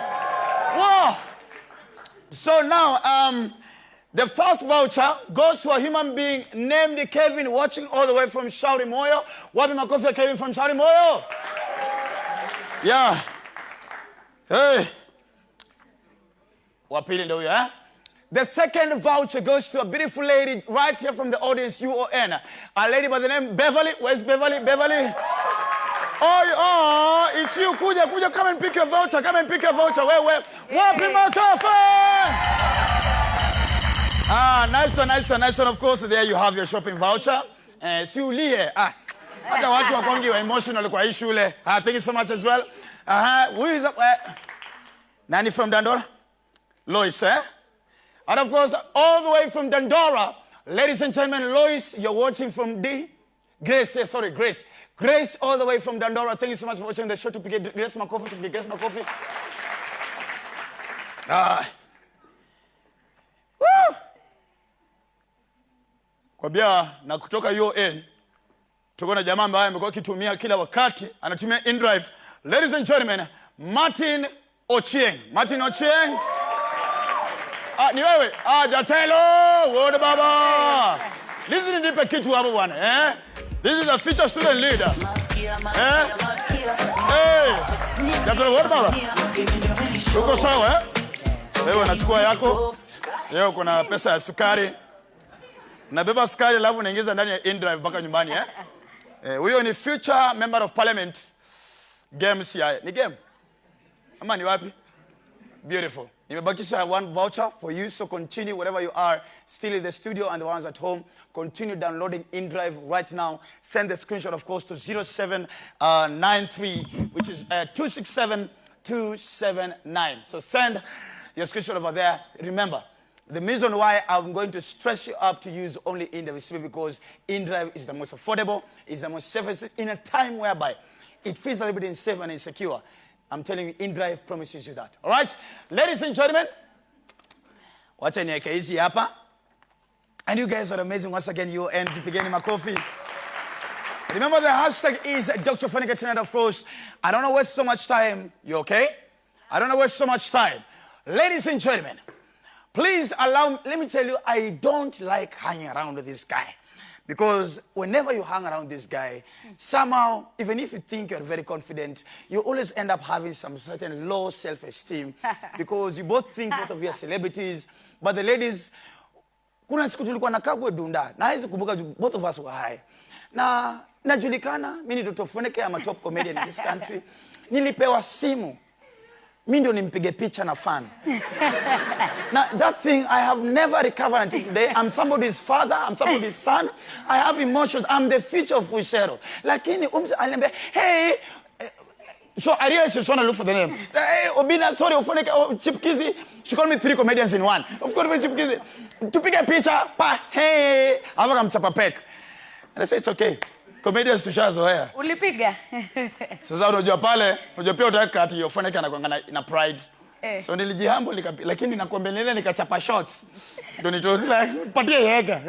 Whoa! So now, the first voucher goes to a human being named Kevin, watching all the way from Shauri Moyo. Wapi makofi Kevin from Shauri Moyo? Yeah. Hey. Wapili ndio huyo, eh? The second voucher goes to a beautiful lady right here from the audience, UON. A lady by the name Beverly. Where's Beverly? Beverly? Oh, it's you. Kuja, come and pick your voucher. Come and pick your voucher. Where? Wapi makofi! Nice one. Of course, there you have your shopping voucher. Si ulie. Hata watu wakwangi wa emotional kwa hii shule. Thank you so much as well. Who is up? Nani from Dandora? Lois, eh? And of course, all the way from Dandora, ladies and gentlemen, Lois, you're watching from Grace, Grace. Grace, all the way from Dandora. Thank you so much for watching the show. To pick Grace Makofi, Woo! Kwa bia na kutoka UON, tuko na jamaa ambaye amekuwa akitumia kila wakati, anatumia InDrive. Ladies and gentlemen, Martin Ochieng. Ni wewe? Jatelo, wode baba. Listen nipe kitu hapo bwana, eh? This is a future student leader. Jatelo, wode baba. Uko sawa, eh? Wewe unachukua yako. Leo kuna pesa ya sukari. Nabeba sukari alafu naingiza ndani ya InDrive mpaka nyumbani, eh? Huyo ni future member of parliament. Games ya. Ni game? Ama ni wapi? Beautiful. Nimebakisha one voucher for you, so continue wherever you are, still in the studio and the ones at home. Continue downloading InDrive right now. Send the screenshot, of course, to 0793, which is 267279. So send your screenshot over there. Remember, the reason why I'm going to stress you up to use only InDrive is because InDrive is the most affordable, is the most safest in a time whereby it feels a little bit safe and insecure. I'm telling you, InDrive promises you that. All right? Ladies and gentlemen, wacha niweke hizi hapa. And you guys are amazing. Once again, you and Pigeni Makofi. Remember, the hashtag is Dr. Ofweneke tonight, of course. I don't know waste so much time. You okay? I don't know waste so much time. Ladies and gentlemen, please allow me. Let me tell you, I don't like hanging around with this guy. Because whenever you hang around this guy, somehow, even if you think you're very confident, you always end up having some certain low self-esteem. Because you both think both of you are celebrities. But the ladies, kuna siku tulikuwa na Kagwe Dunda. Na hizi kumbuka, both of us were high. Na najulikana, mimi Dr. Ofweneke, I'm a top comedian in this country. Nilipewa simu. Mimi ndio nimpige picha na fan. Now, that thing, I have never recovered until today. I'm somebody's father. I'm somebody's son. I have emotions. I'm the future of Fushero. Lakini, alimbe, hey, so I realized she's trying to look for the name. Hey, Obina, sorry, Ofweneke, Chipkizi. She called me 3 comedians in one. Of course, Chipkizi. To pick a picture, pa, hey, I'm Chapapek. And I said, it's okay. Comedians tushazoea. Ulipiga? Sasa unajua pale, unajua pia utaweka ati Ofweneke anakuanga na pride. So nilijihambo lakini nakuambia nikachapa shots. Ndio nitoa patia yega.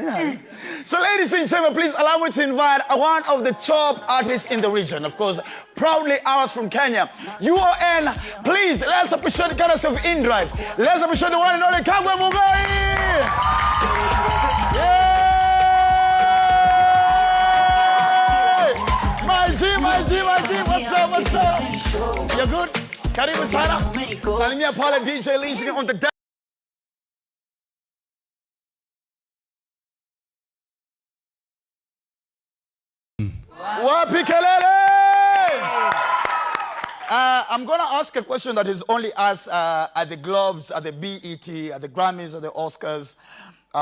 So ladies and gentlemen, please allow me to invite one of the top artists in the region, of course, proudly ours from Kenya. UON, please let's appreciate the courtesy of InDrive. Let's appreciate the one and only Kagwe Mugai. Yeah. My G, what's up? You're good? Karibu sana. Salimia pale DJ listening on the Wapi kelele? I'm going to ask a question that is only asked at the Globes, at the BET, at the Grammys, at the Oscars,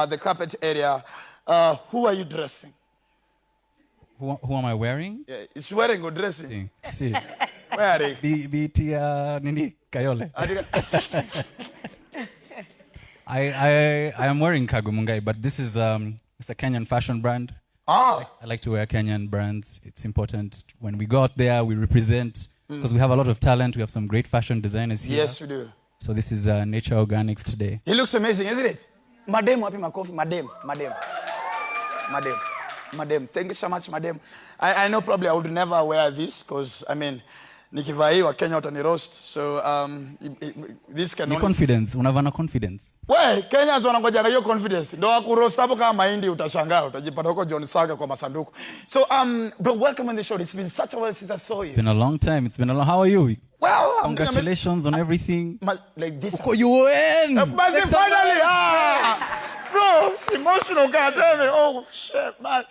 the carpet area. Who are you dressing? Who am I wearing? Yeah, it's wearing or dressing? See. Wearing. BET nini Kayole. I am wearing Kagwe Mungai, but this is it's a Kenyan fashion brand. I like to wear Kenyan brands. It's important when we go out there, we represent, because we have a lot of talent. We have some great fashion designers here. Yes, we do. So this is Nature Organics today. He looks amazing, isn't it? Madam, happy my coffee. Madam. Thank you so much, madam. I know probably I would never wear this because, I mean, nikivaa hii wa Kenya watani roast. So this can Ni only... confidence, unavana confidence. We, Kenyans wanangojaga hiyo confidence. Ndio wakuroast hapo kama mahindi utashangaa, utajipata huko John Saga kwa masanduku. So bro, welcome on the show. It's been such a while since I saw you. It's been a long time. How are you? Well, congratulations on everything. Like this. You win. Finally. Bro, it's emotional, God damn it. Oh shit, man.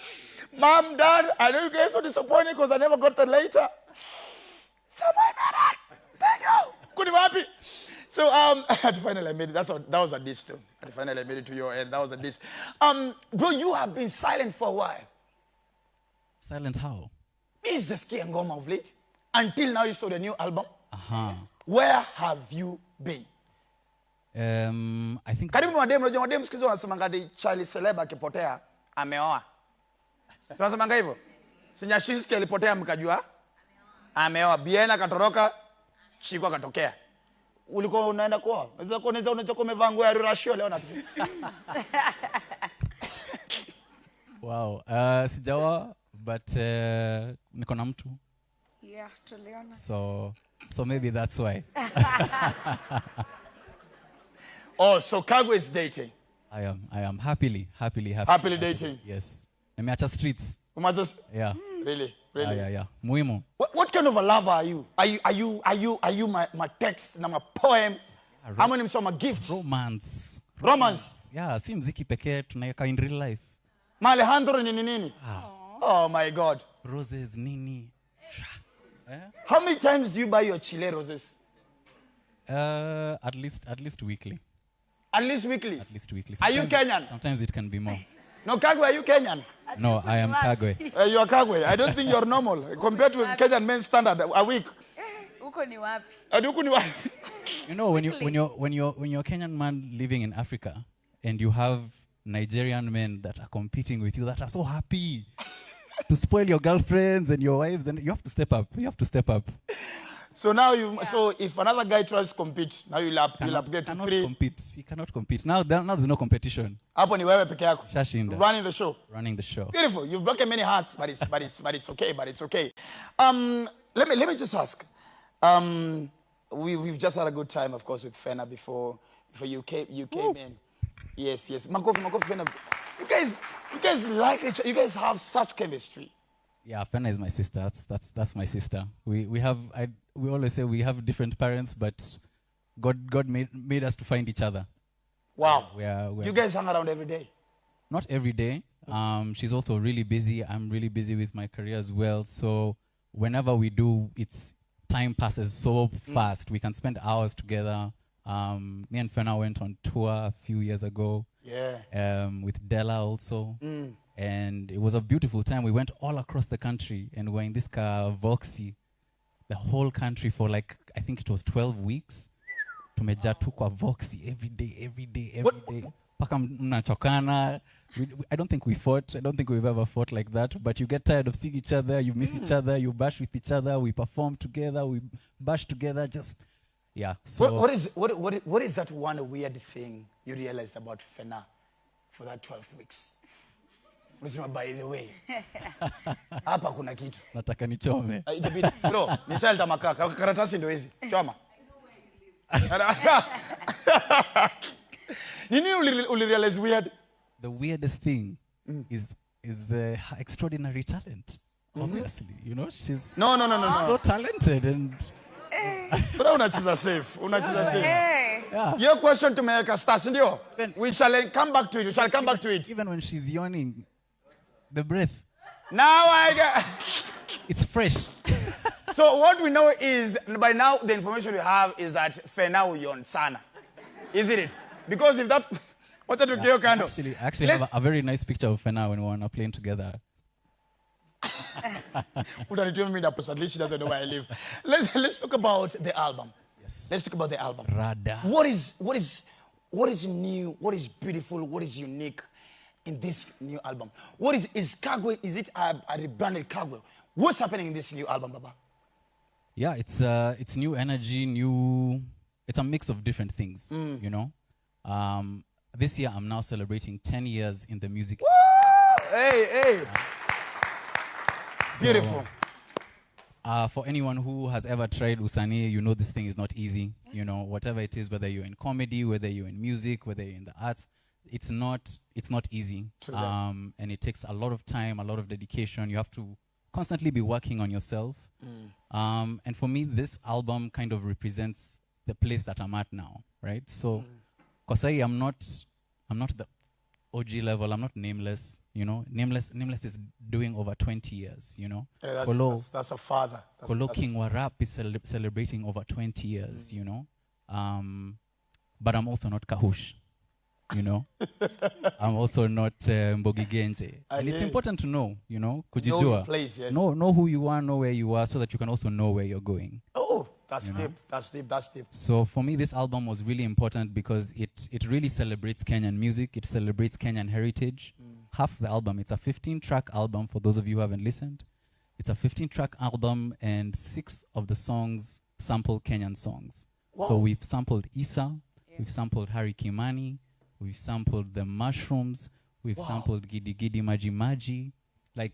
Mom, Dad, I know you guys are disappointed because I never got that later. Somebody made it. Thank you. Good happy. So I had to finally made it. That was a diss too. I finally made it to your end. That was a diss. Bro, you have been silent for a while. Silent how? Is the ski and goma of late? Until now you started a new album. Where have you been? I think karibu madem sikizo wanasema ngadi Charlie Celeb akipotea ameoa. Sasa wanasema hivyo. Sinyashinski alipotea mkajua ameoa. Biena katoroka, Chiko katokea. Ulikuwa unaenda kuoa? Unaweza unachoka umevaa nguo ya Rurashio leo na Wow. Sijawa, but niko na mtu. Yeah, tuliona. So maybe that's why. Oh, so Kagwe is dating. I am happily dating. Yes. Nimeacha streets. Yeah. Really? Yeah. Muhimu. What kind of a lover are you? Are you my text na my poem? How many of my gifts? Romance. Yeah, si mziki pekee tunaweka in real life. Alejandro nini? Oh my God. Roses nini? How many times do you buy your Chile roses? At least weekly. At least weekly? At least weekly. Are you Kenyan? Sometimes it can be more. No, Kagwe, are you Kenyan? No, I am Kagwe. You are Kagwe. I don't think you're normal. Compared to Kenyan men's standard, a week. Uko ni wapi? You know, when you're a Kenyan man living in Africa and you have Nigerian men that are competing with you that are so happy to spoil your girlfriends and your wives, and you have to step up. So now so if another guy tries to compete, now you'll upgrade to 3. He cannot compete. Now there's no competition. Hapo ni wewe peke yako. Shashinda. Running the show. Beautiful. You've broken many hearts, but it's okay. Let me just ask. We've just had a good time, of course, with Fena before you came in. Yes. Makofi Fena. You guys like each other. You guys have such chemistry. Yeah, Fena is my sister. That's my sister. We always say we have different parents, but God made us to find each other. Wow. We're you guys hang around every day? Not every day. She's also really busy. I'm really busy with my career as well. So whenever we do, time passes so fast. We can spend hours together. Me and Fena went on tour a few years ago. Yeah. With Della also. And it was a beautiful time. We went all across the country and we're in this car, Voxy, the whole country for like, I think it was 12 weeks. Tumeja tu kwa Voxy every day. Paka mnachokana. I don't think we fought. I don't think we've ever fought like that. But you get tired of seeing each other. You miss each other. You bash with each other. We perform together. We bash together. Just, yeah. So what is that one weird thing you realized about Fena for that 12 weeks? By the way, hapa kuna kitu. Nataka nichome. Bro, nishalta makaa. Karatasi ndio hizi. Choma. Nini uli realize weird? The weirdest thing is her extraordinary talent. Obviously, you know, she's No. so talented and But unacheza safe. Unacheza safe. Yeah. Your question to make a start, ndio? We shall come back to it. We shall come back to it. Even when she's yawning, the breath, Now I get... it's fresh. So what we know is, by now, the information we have is that Fenau yon sana. Isn't it? Because if that... What did you kind of? I actually have a very nice picture of Fena when we were on a plane together. At least she doesn't know where I live. Let's talk about the album. Yes. Let's talk about the album. Rada. What is new? What is beautiful? What is unique in this new album? What is Kagwe? Is it a rebranded Kagwe? What's happening in this new album, Baba? Yeah, it's new energy, it's a mix of different things, you know. This year I'm now celebrating 10 years in the music. Woo! Hey. Beautiful. For anyone who has ever tried Usani, you know this thing is not easy. You know, whatever it is, whether you're in comedy, whether you're in music, whether you're in the arts, it's not easy. And it takes a lot of time, a lot of dedication. You have to constantly be working on yourself. And for me, this album kind of represents the place that I'm at now, right? So, Kosai, I'm not the OG level. I'm not Nameless. You know, Nameless is doing over 20 years. You know, yeah, that's a father. Kolo King Warap is celebrating over 20 years. You know, but I'm also not Kahush. You know, I'm also not Mbogi Genje. And it's important to know. You know, kujijua. Know your place, yes. Know who you are, know where you are, so that you can also know where you're going. Oh. That's deep. So for me, this album was really important because it really celebrates Kenyan music. It celebrates Kenyan heritage. Half the album, it's a 15-track album for those of you who haven't listened. It's a 15-track album and 6 of the songs sample Kenyan songs. Wow. So we've sampled Isa, we've sampled Harry Kimani, we've sampled the Mushrooms, we've sampled Gidi Gidi Maji Maji. Like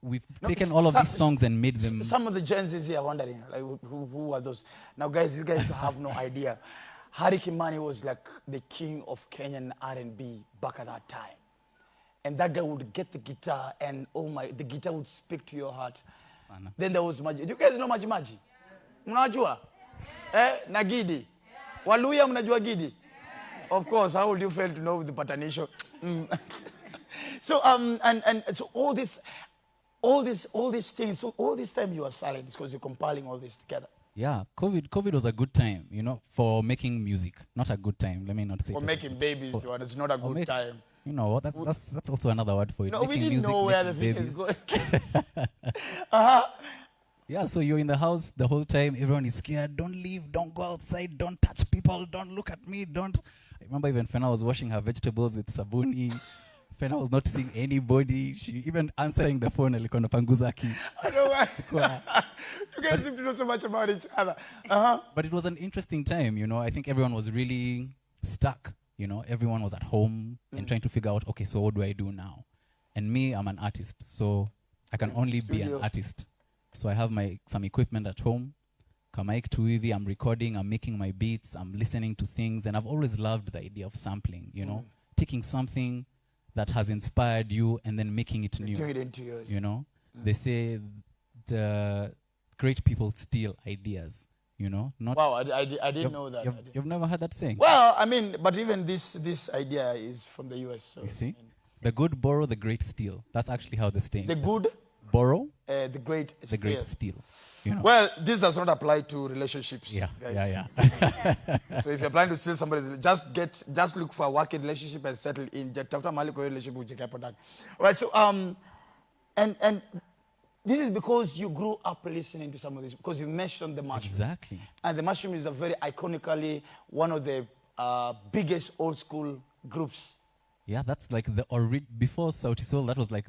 we've taken all of these songs and made them... Some of the Gen Zs here are wondering, like, who are those? Now, guys, you guys have no idea. Harry Kimani was like the king of Kenyan R&B back at that time. And that guy would get the guitar and, the guitar would speak to your heart. Sana. Then there was Maji. Do you guys know Maji Maji? Mnajua? Na Gidi? Waluya mnajua Gidi? Of course, how would you fail to know the patanisho? So, and so all these things, so all this time you are silent because you're compiling all this together. Yeah, COVID was a good time, you know, for making music. Not a good time, let me not say. For making babies, it's not a good time. You know, that's also another word for it. No, we didn't know where the future is going. Yeah, so you're in the house the whole time, everyone is scared. Don't leave, don't go outside, don't touch people, don't look at me, don't. I remember even Fena was washing her vegetables with sabuni. Fena was not seeing anybody. She even answering the phone. I know why. You guys seem to know so much about each other. But it was an interesting time, you know. I think everyone was really stuck, you know. Everyone was at home and trying to figure out, okay, so what do I do now? And me, I'm an artist, so I can only be an artist. So I have some equipment at home. Kamaik Tuivi, I'm recording, I'm making my beats, I'm listening to things, and I've always loved the idea of sampling, you know, taking something that has inspired you and then making it new. Turn it into yours. You know, they say the great people steal ideas. You know, not. Wow, I didn't know that. You've never heard that saying? Well, I mean, but even this idea is from the US. So you see, the good borrow, the great steal. That's actually how the saying. The good borrow, the great steal. The great steal. You know? Well, this does not apply to relationships. Yeah, guys. yeah. So if you're planning to steal somebody, just look for a working relationship and settle in. Right. So and this is because you grew up listening to some of this, because you mentioned the Mushrooms. Exactly. And the Mushrooms is a very iconically one of the biggest old school groups. Yeah, that's like the before Sauti Sol. That was the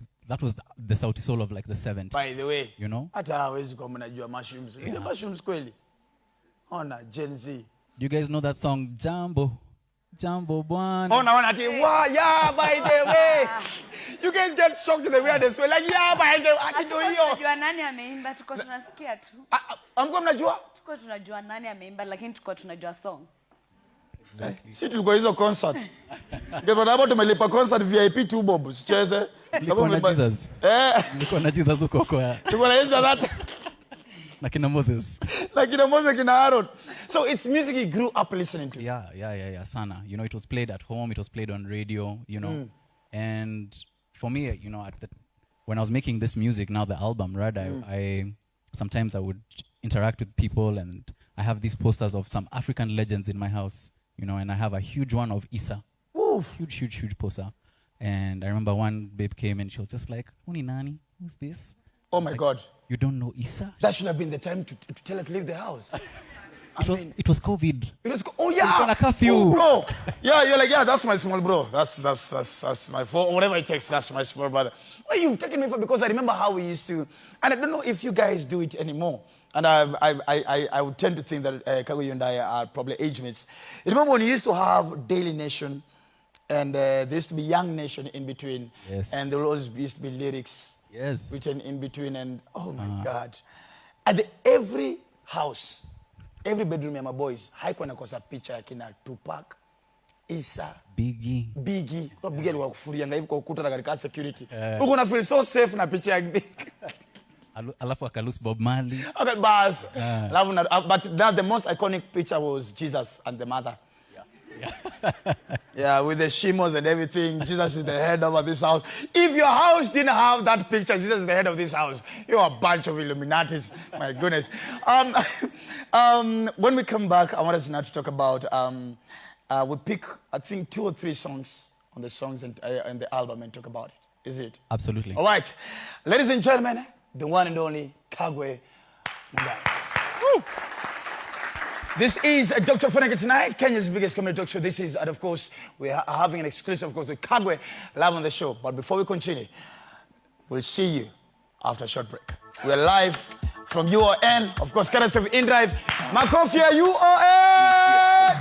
Sauti Sol of like the 70s. By the way, you know, hata hawezi kwa mnajua Mushrooms. The Mushrooms kweli. Ona Gen Z. Do you guys know that song Jambo? Jambo Bwana. Oh, now yeah, by the way. You guys get shocked the way they say, like, yeah, by the way. Tunajua nani ameimba, tuko tunasikia tu. Amko mnajua? Tuko tunajua nani ameimba, lakini tuko tunajua song. Exactly. Si tulikuwa hizo concert. Ndio hapo tumelipa concert VIP 2 bob. Sicheze. Niko na Jesus. Niko na Jesus uko kwa. Tulikuwa na hizo that. Like in Moses. Like in Moses, in Aaron. So it's music he grew up listening to. Yeah. Sana. You know, it was played at home. It was played on radio. You know, and for me, you know, when I was making this music, now the album, right? I sometimes I would interact with people, and I have these posters of some African legends in my house. You know, and I have a huge one of Issa. Ooh. Huge poster. And I remember one babe came and she was just like, Uni Nani, who's this? Oh my God. You don't know Issa? That should have been the time to tell her to leave the house. It was COVID. Oh yeah. It was on a curfew. Oh, bro. Yeah, you're like, yeah, that's my small bro. That's my phone, whatever it takes, that's my small brother. Well, you've taken me for, because I remember how we used to, and I don't know if you guys do it anymore. And I would tend to think that Kago, you and I are probably age mates. You remember when you used to have Daily Nation, and there used to be Young Nation in between. Yes. And there always used to be lyrics written in between. And oh my God. And every house, every bedroom ya my boys, haikuwa nakosa picha ya kina Tupac, Issa, Biggie. Kwa Biggie alikuwa kufurianga hivi kwa ukuta na katika security. Uko na feel so safe na picha ya Biggie. Alafu akalus Bob Marley. Okay, but now the most iconic picture was Jesus and the mother. Yeah, with the shimos and everything. Jesus is the head of this house. If your house didn't have that picture, Jesus is the head of this house, you're a bunch of Illuminatis. My goodness. When we come back, I want us now to talk about, we'll pick, I think, 2 or 3 songs on the songs and the album and talk about it. Is it? Absolutely. All right. Ladies and gentlemen, the one and only Kagwe Mugai. Woo! This is Dr. Ofweneke tonight, Kenya's biggest comedy talk show. This is, and of course, we are having an exclusive, of course, with Kagwe live on the show. But before we continue, we'll see you after a short break. We're live from UON, of course, courtesy of InDrive. Makofia UON!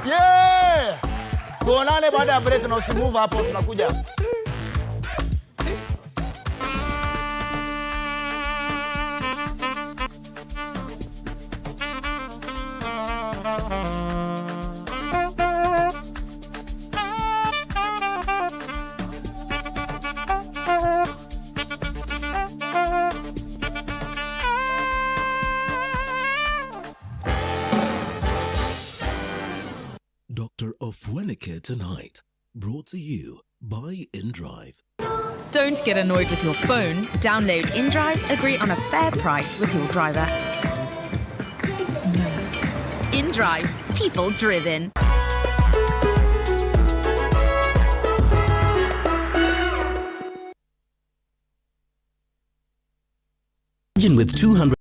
Yeah! Tuonane baada ya break na usimove hapo, tunakuja. Dr. Ofweneke tonight, brought to you by InDrive. Don't get annoyed with your phone. Download InDrive, agree on a fair price with your driver. It's nice. InDrive, people driven. With 200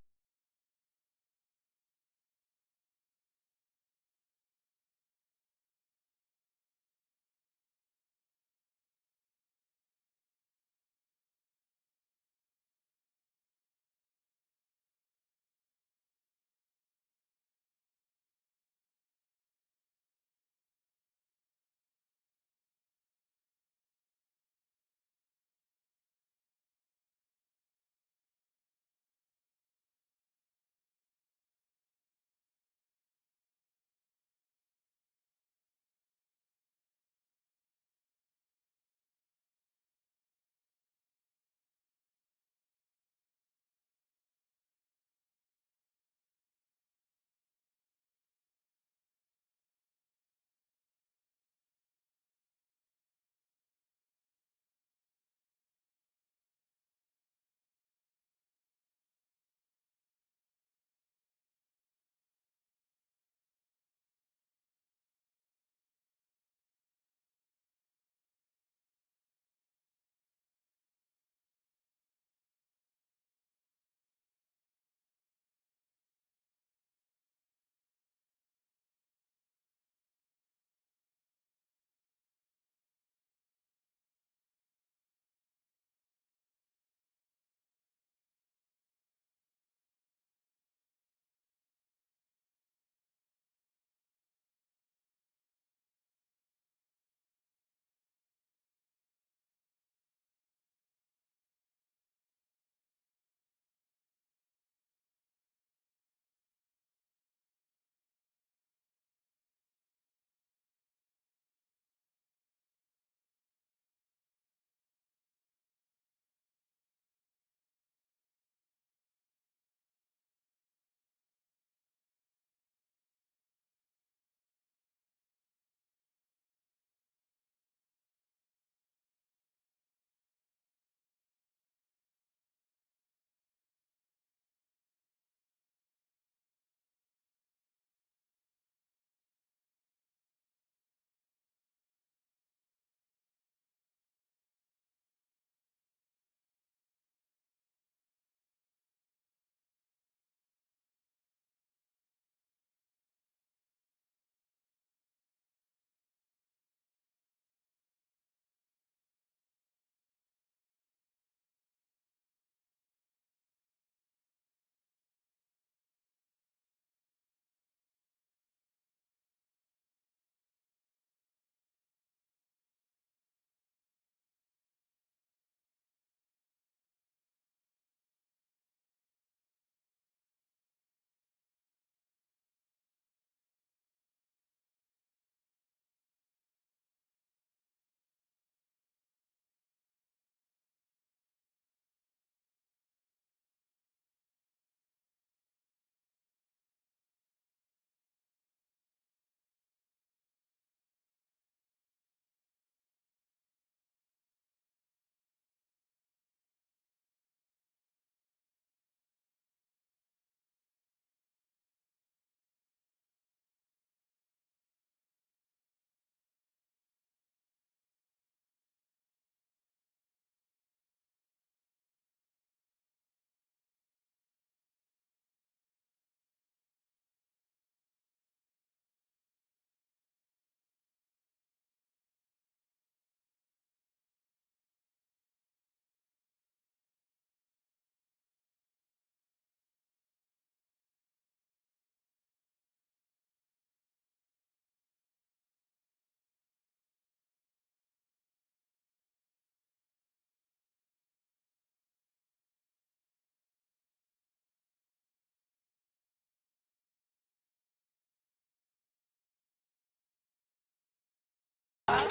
Twende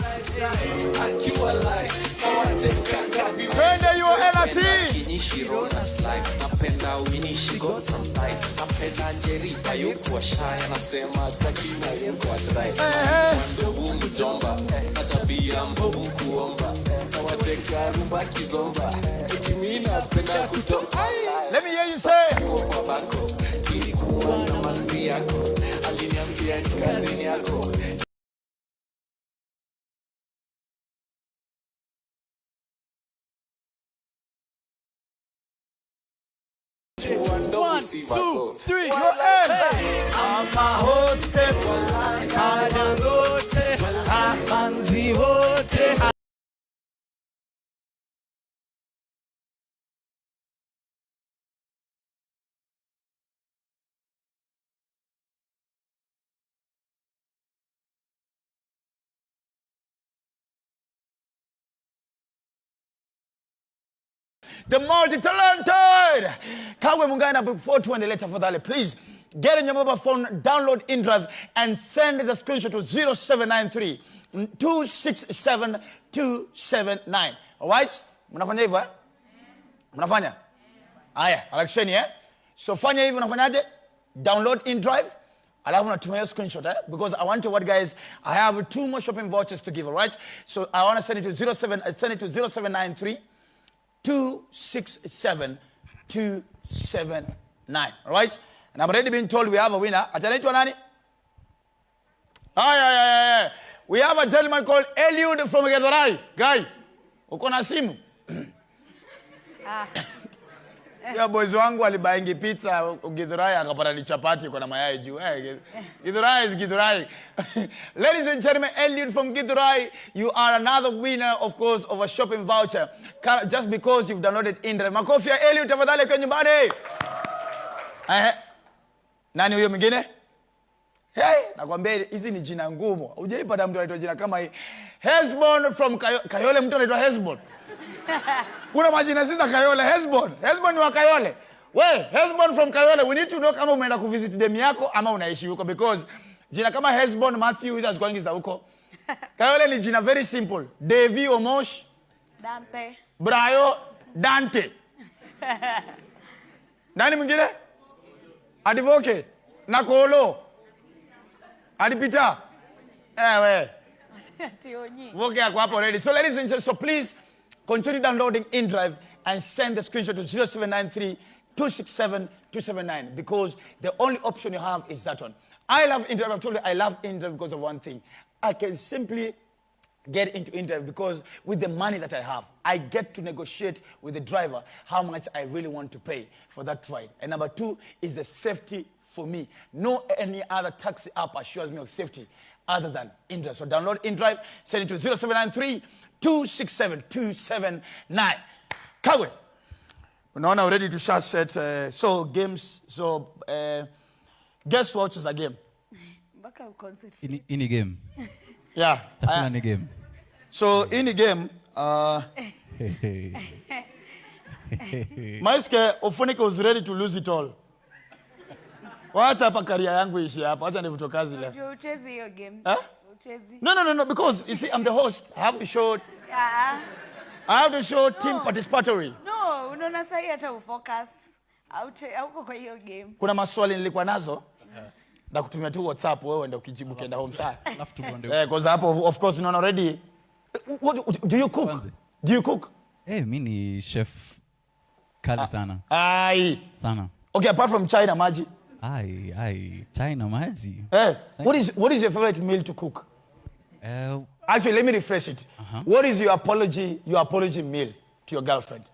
your LRT. Let me hear you say. One, two, three. I'm a host. The multi-talented. Kagwe Mungana, before 20 later for that, please get on your mobile phone, download InDrive, and send the screenshot to 0793 267 279. Alright? Mnafanya hivyo, eh? Mnafanya? Aya, alakisheni, eh? So fanya hivyo, unafanyaje? Download InDrive. Alafu natumia hiyo screenshot, eh? Because I want to what, guys? I have 2 more shopping vouchers to give, alright? So I want to send it to 0793 267 279. All right? And I've already been told we have a winner. Atanaitwa nani? Yeah. We have a gentleman called Eliud from Githurai. Guy, uko na simu? Ya boys wangu alibaingi pizza Githurai akapata ni chapati kwa na mayai juu. Githurai is Githurai. Ladies and gentlemen, Eliud from Githurai, you are another winner, of course, of a shopping voucher. Just because you've downloaded InDrive. Makofi ya Eliud tafadhali kwa nyumbani. Nani huyo mwingine? Hey, nakwambia hizi ni jina ngumu. Hujaipata mtu anaitwa jina kama hii. Hesbon from Kayole, mtu anaitwa Hesbon. Kuna majina sita Kayole. Hesbon ni wa Kayole. Hesbon from Kayole. We need to know kama umeenda kuvisit demi yako ama unaishi huko, because jina kama Hesbon, Matthew, hizo ziko za huko. Kayole ni jina very simple. Devi, Omosh, Dante, Brayo, Dante. Nani mwingine? Adivoke, Nakolo, Adipita. Voke yako hapo already. So ladies and gentlemen, so please continue downloading InDrive and send the screenshot to 0793 267 279, because the only option you have is that one. I love InDrive. I've told you I love InDrive because of one thing. I can simply get into InDrive because with the money that I have, I get to negotiate with the driver how much I really want to pay for that ride. And number 2 is the safety for me. No any other taxi app assures me of safety other than InDrive. So download InDrive, send it to 0793 267 279. Kagwe, unaona already to share set. So games, so guess what is a game? Any game. Yeah. Any game. So in the game, Maiske Ofweneke was ready to lose it all. Wacha hapa career yangu ishi hapa. Wacha nivuto kazi leo. You uchezi hiyo game. Uchezi. No, because you see I'm the host. I have to show I have to show team participatory. No, unaona sahi hata ufocus. Hauko kwa hiyo game. Kuna maswali nilikuwa nazo. Na kutumia tu WhatsApp wewe ndio ukijibu kenda home saa. Because hapo of course unaona already. What do you cook? Do you cook? Mimi ni chef kali sana. Sana. Okay, apart from China maji. China maji. What is your favorite meal to cook? Actually, let me rephrase it. What is your apology meal to your girlfriend?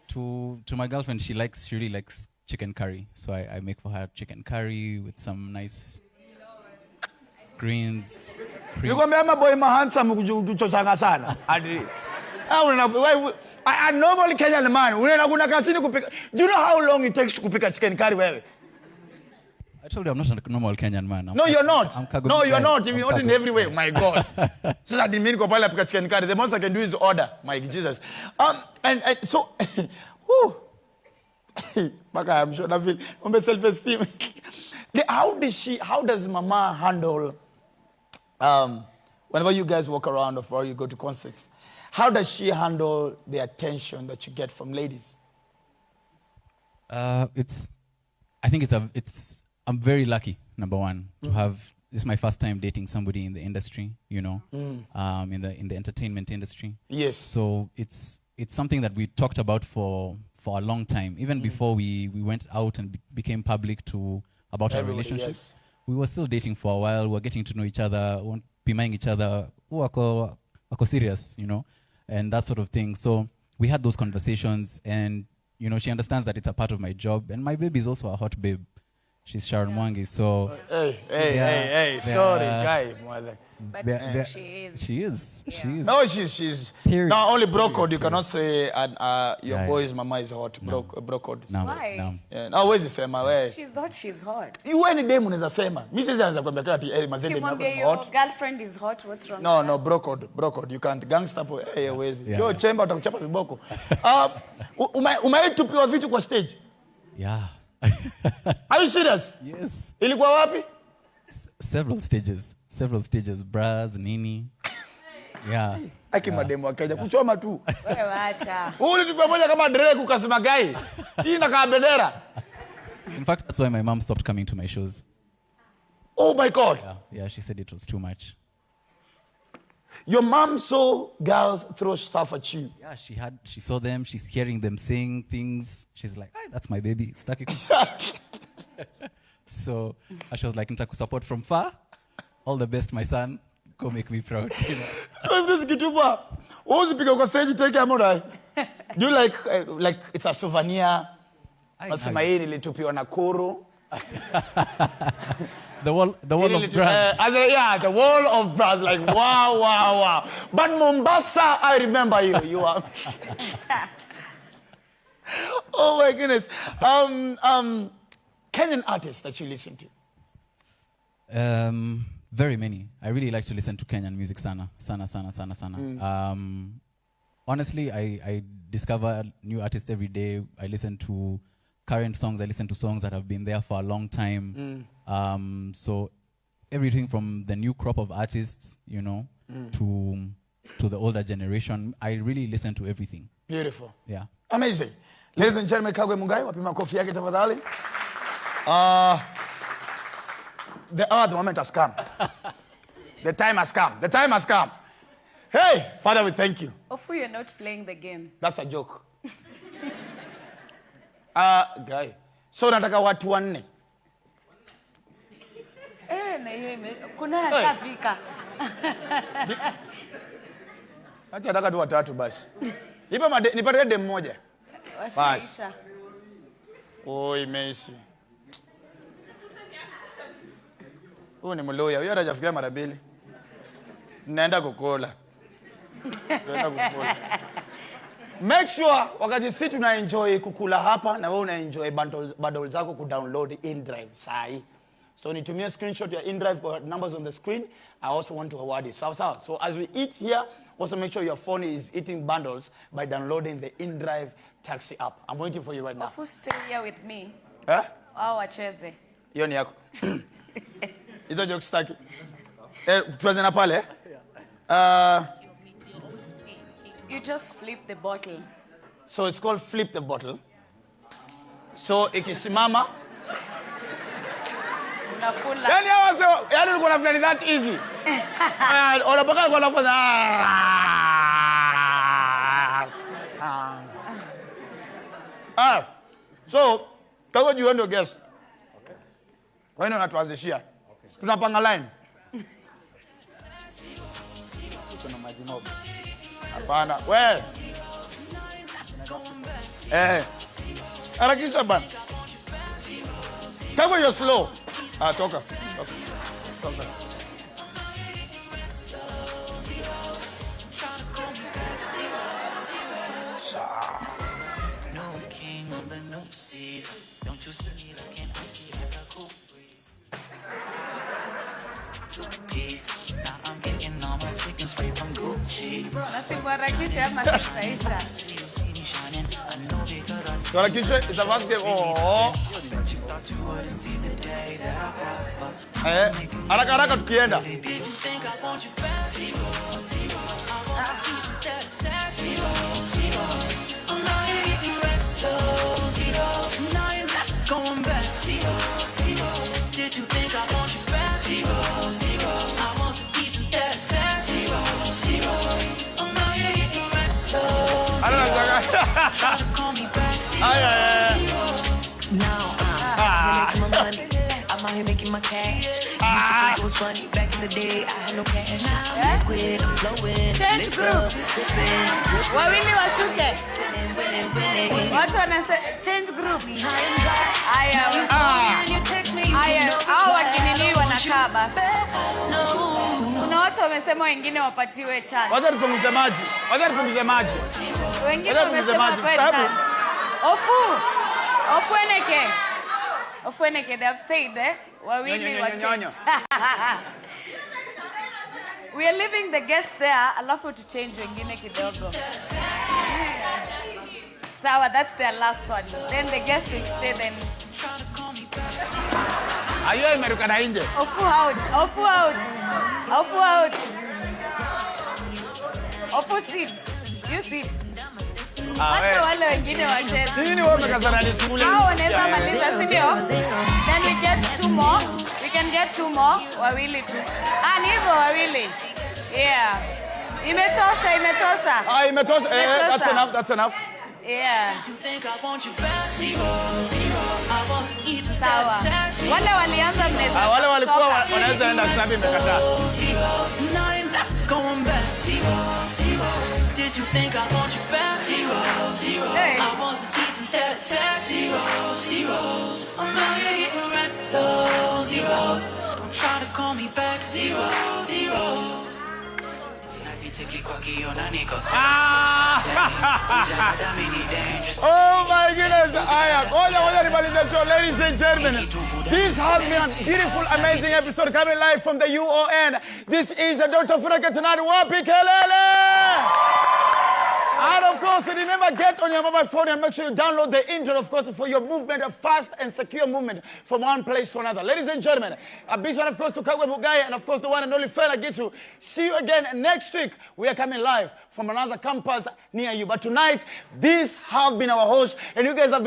To my girlfriend, she really likes chicken curry. So I make for her chicken curry with some nice greens. You go me boy handsome kuchochanga sana. I normally Kenyan man. Unaenda kuna kasini kupika. Do you know how long it takes to kupika chicken curry wewe? I told you I'm not a normal Kenyan man. No, you're not. No, you're not. You're not in every way. My God. Since I didn't mean to go pala chicken curry, the most I can do is order. My Jesus. And so, Baka, I'm sure that feel on my self-esteem. How does Mama handle whenever you guys walk around or you go to concerts, how does she handle the attention that you get from ladies? I think I'm very lucky, number one, to have, this is my first time dating somebody in the industry, you know, in the entertainment industry. Yes. So it's something that we talked about for a long time. Even before we went out and became public about our relationship, yes. We were still dating for a while. We were getting to know each other, bemying each other, wako serious, you know, and that sort of thing. So we had those conversations, and, you know, she understands that it's a part of my job. And my baby is also a hot babe. She's Sharon Mwangi, so... Hey, sorry, guy. But she is. She is. Yeah. She is. No, she's... Period. No, only bro code. You cannot say your boy's mama is hot. No. Bro code. No, Why? no. Yeah, no, where's the same way? She's hot, she's hot. You any day unaweza sema. Mimi sisi anza kuambia kama mazembe Kimwambia ni your hot. girlfriend is hot, what's wrong? No, bro code. You can't gangster po wezi. Yeah. Yo chemba utakuchapa viboko. Umeitupiwa vitu kwa stage? Yeah. Are you serious? Yes. Ilikuwa wapi? Several stages. Bras, nini. Yeah. Aki mademu akaja kuchoma tu. Wewe acha. Ulitupiwa moja kama Drake ukasema gai. Hii na bendera. In fact, that's why my mom stopped coming to my shows. Oh my God. Yeah, she said it was too much. Your mom saw girls throw stuff at you. Yeah, she saw them, she's hearing them saying things. She's like, hey, that's my baby. Stuck it. So she was like, nitaku support from far. All the best, my son. Go make me proud. You know? So if this kitupa, who's the kwa stage take amora? Do you like it's a souvenir? Nasema hii nilitupiwa na Kuru. The wall of bras. Yeah, the wall of bras. Like, wow. But Mombasa, I remember you. You are... Oh, my goodness. Kenyan artists that you listen to? Very many. I really like to listen to Kenyan music sana. Honestly, I discover new artists every day. I listen to current songs. I listen to songs that have been there for a long time. So everything from the new crop of artists, you know, to the older generation, I really listen to everything. Beautiful. Yeah. Amazing. Ladies and gentlemen, Kagwe Mungai, wapi makofi yake tafadhali. The moment has come. The time has come. Hey, Father, we thank you. Ofu, you're not playing the game. That's a joke. Guy. So nataka watu wanne. Na hiyo kuna hafika. Acha nataka tu watatu basi. Nipatie dem moja. Basi. Oi, Messi. Huyu ni mloya. Huyu hajafikiria mara mbili. Naenda kukola. Make sure wakati sisi tuna enjoy kukula hapa na wewe una enjoy bundles zako ku download InDrive sahi. So nitumie screenshot ya InDrive for numbers on the screen. I also want to award it. So as we eat here, also make sure your phone is eating bundles by downloading the InDrive taxi app. I'm waiting for you right now. Ofu, stay here with me. Eh? Au wacheze. Hiyo ni yako. Hizo jokes staki. Tuanze na pale. You just flip the bottle. So it's called flip the bottle. So ikisimama. Unakula. Yani hawa sio, yani ulikuwa unafikiri that easy. Unapaka kwa nafasi. So, kama you want to guess. Okay. Wewe unatuanzishia. Tunapanga line. Kuna maji mob. Hapana, wewe. Harakisha bana. Kama you're slow. Toka. No king of the new season. Don't you see me looking icy like a cool free? 2 piece. Now I'm getting all my chicken straight from Gucci. Nasikuharakisha ama tutaisha. See you see me shining. I know because I see Harakisha is a basket. Oh. that you thought you wouldn't see the day that I prosper. Haraka tukienda. Just think I want you back. Now I'm making my money. I'm out here making my cash. Used to think it was funny back in the day. I had no cash. I'm liquid, I'm flowing. Change group. Wawili washuke. Watu wanasema change group. Hao wakinili wanakaa basi. Kuna watu wamesema wengine wapatiwe chance. Wacha nipunguze maji. Wengine wamesema wapatiwe chance. Ofweneke, they have said wawili wa change. We are leaving the guest there, alafu to change wengine kidogo. Sawa, that's their last one. Then the guest will stay then. Ayo imeruka na nje. Ofu out. Ofu sit. You sit. Hata wale wengine wacheze. Nini wewe umekazana ni skuli? Hao wanaweza maliza, si ndio? Then we get 2 more. We can get 2 more. Wawili tu. Ni hivyo wawili. Yeah. Imetosha. Imetosha. That's enough. Yeah. Sawa. Wale walianza mneza. Wale walikuwa wanaweza enda klabu imekataa. Did you think I want you back? Hey. I wasn't even there to test. I'm not here getting rest, though. Zeros. Don't try to call me back. Zero. Oh my goodness. Ladies and gentlemen, this has been a beautiful, amazing episode coming live from the UON. This is Dr. Ofweneke tonight. Wapi kelele! And of course, remember, get on your mobile phone and make sure you download the internet, of course, for your movement, a fast and secure movement from one place to another. Ladies and gentlemen, a big one, of course, to Kagwe Bugai, and of course, the one and only Fela Gitu. See you again next week. We are coming live from another campus near you. But tonight, these have been our hosts, and you guys have been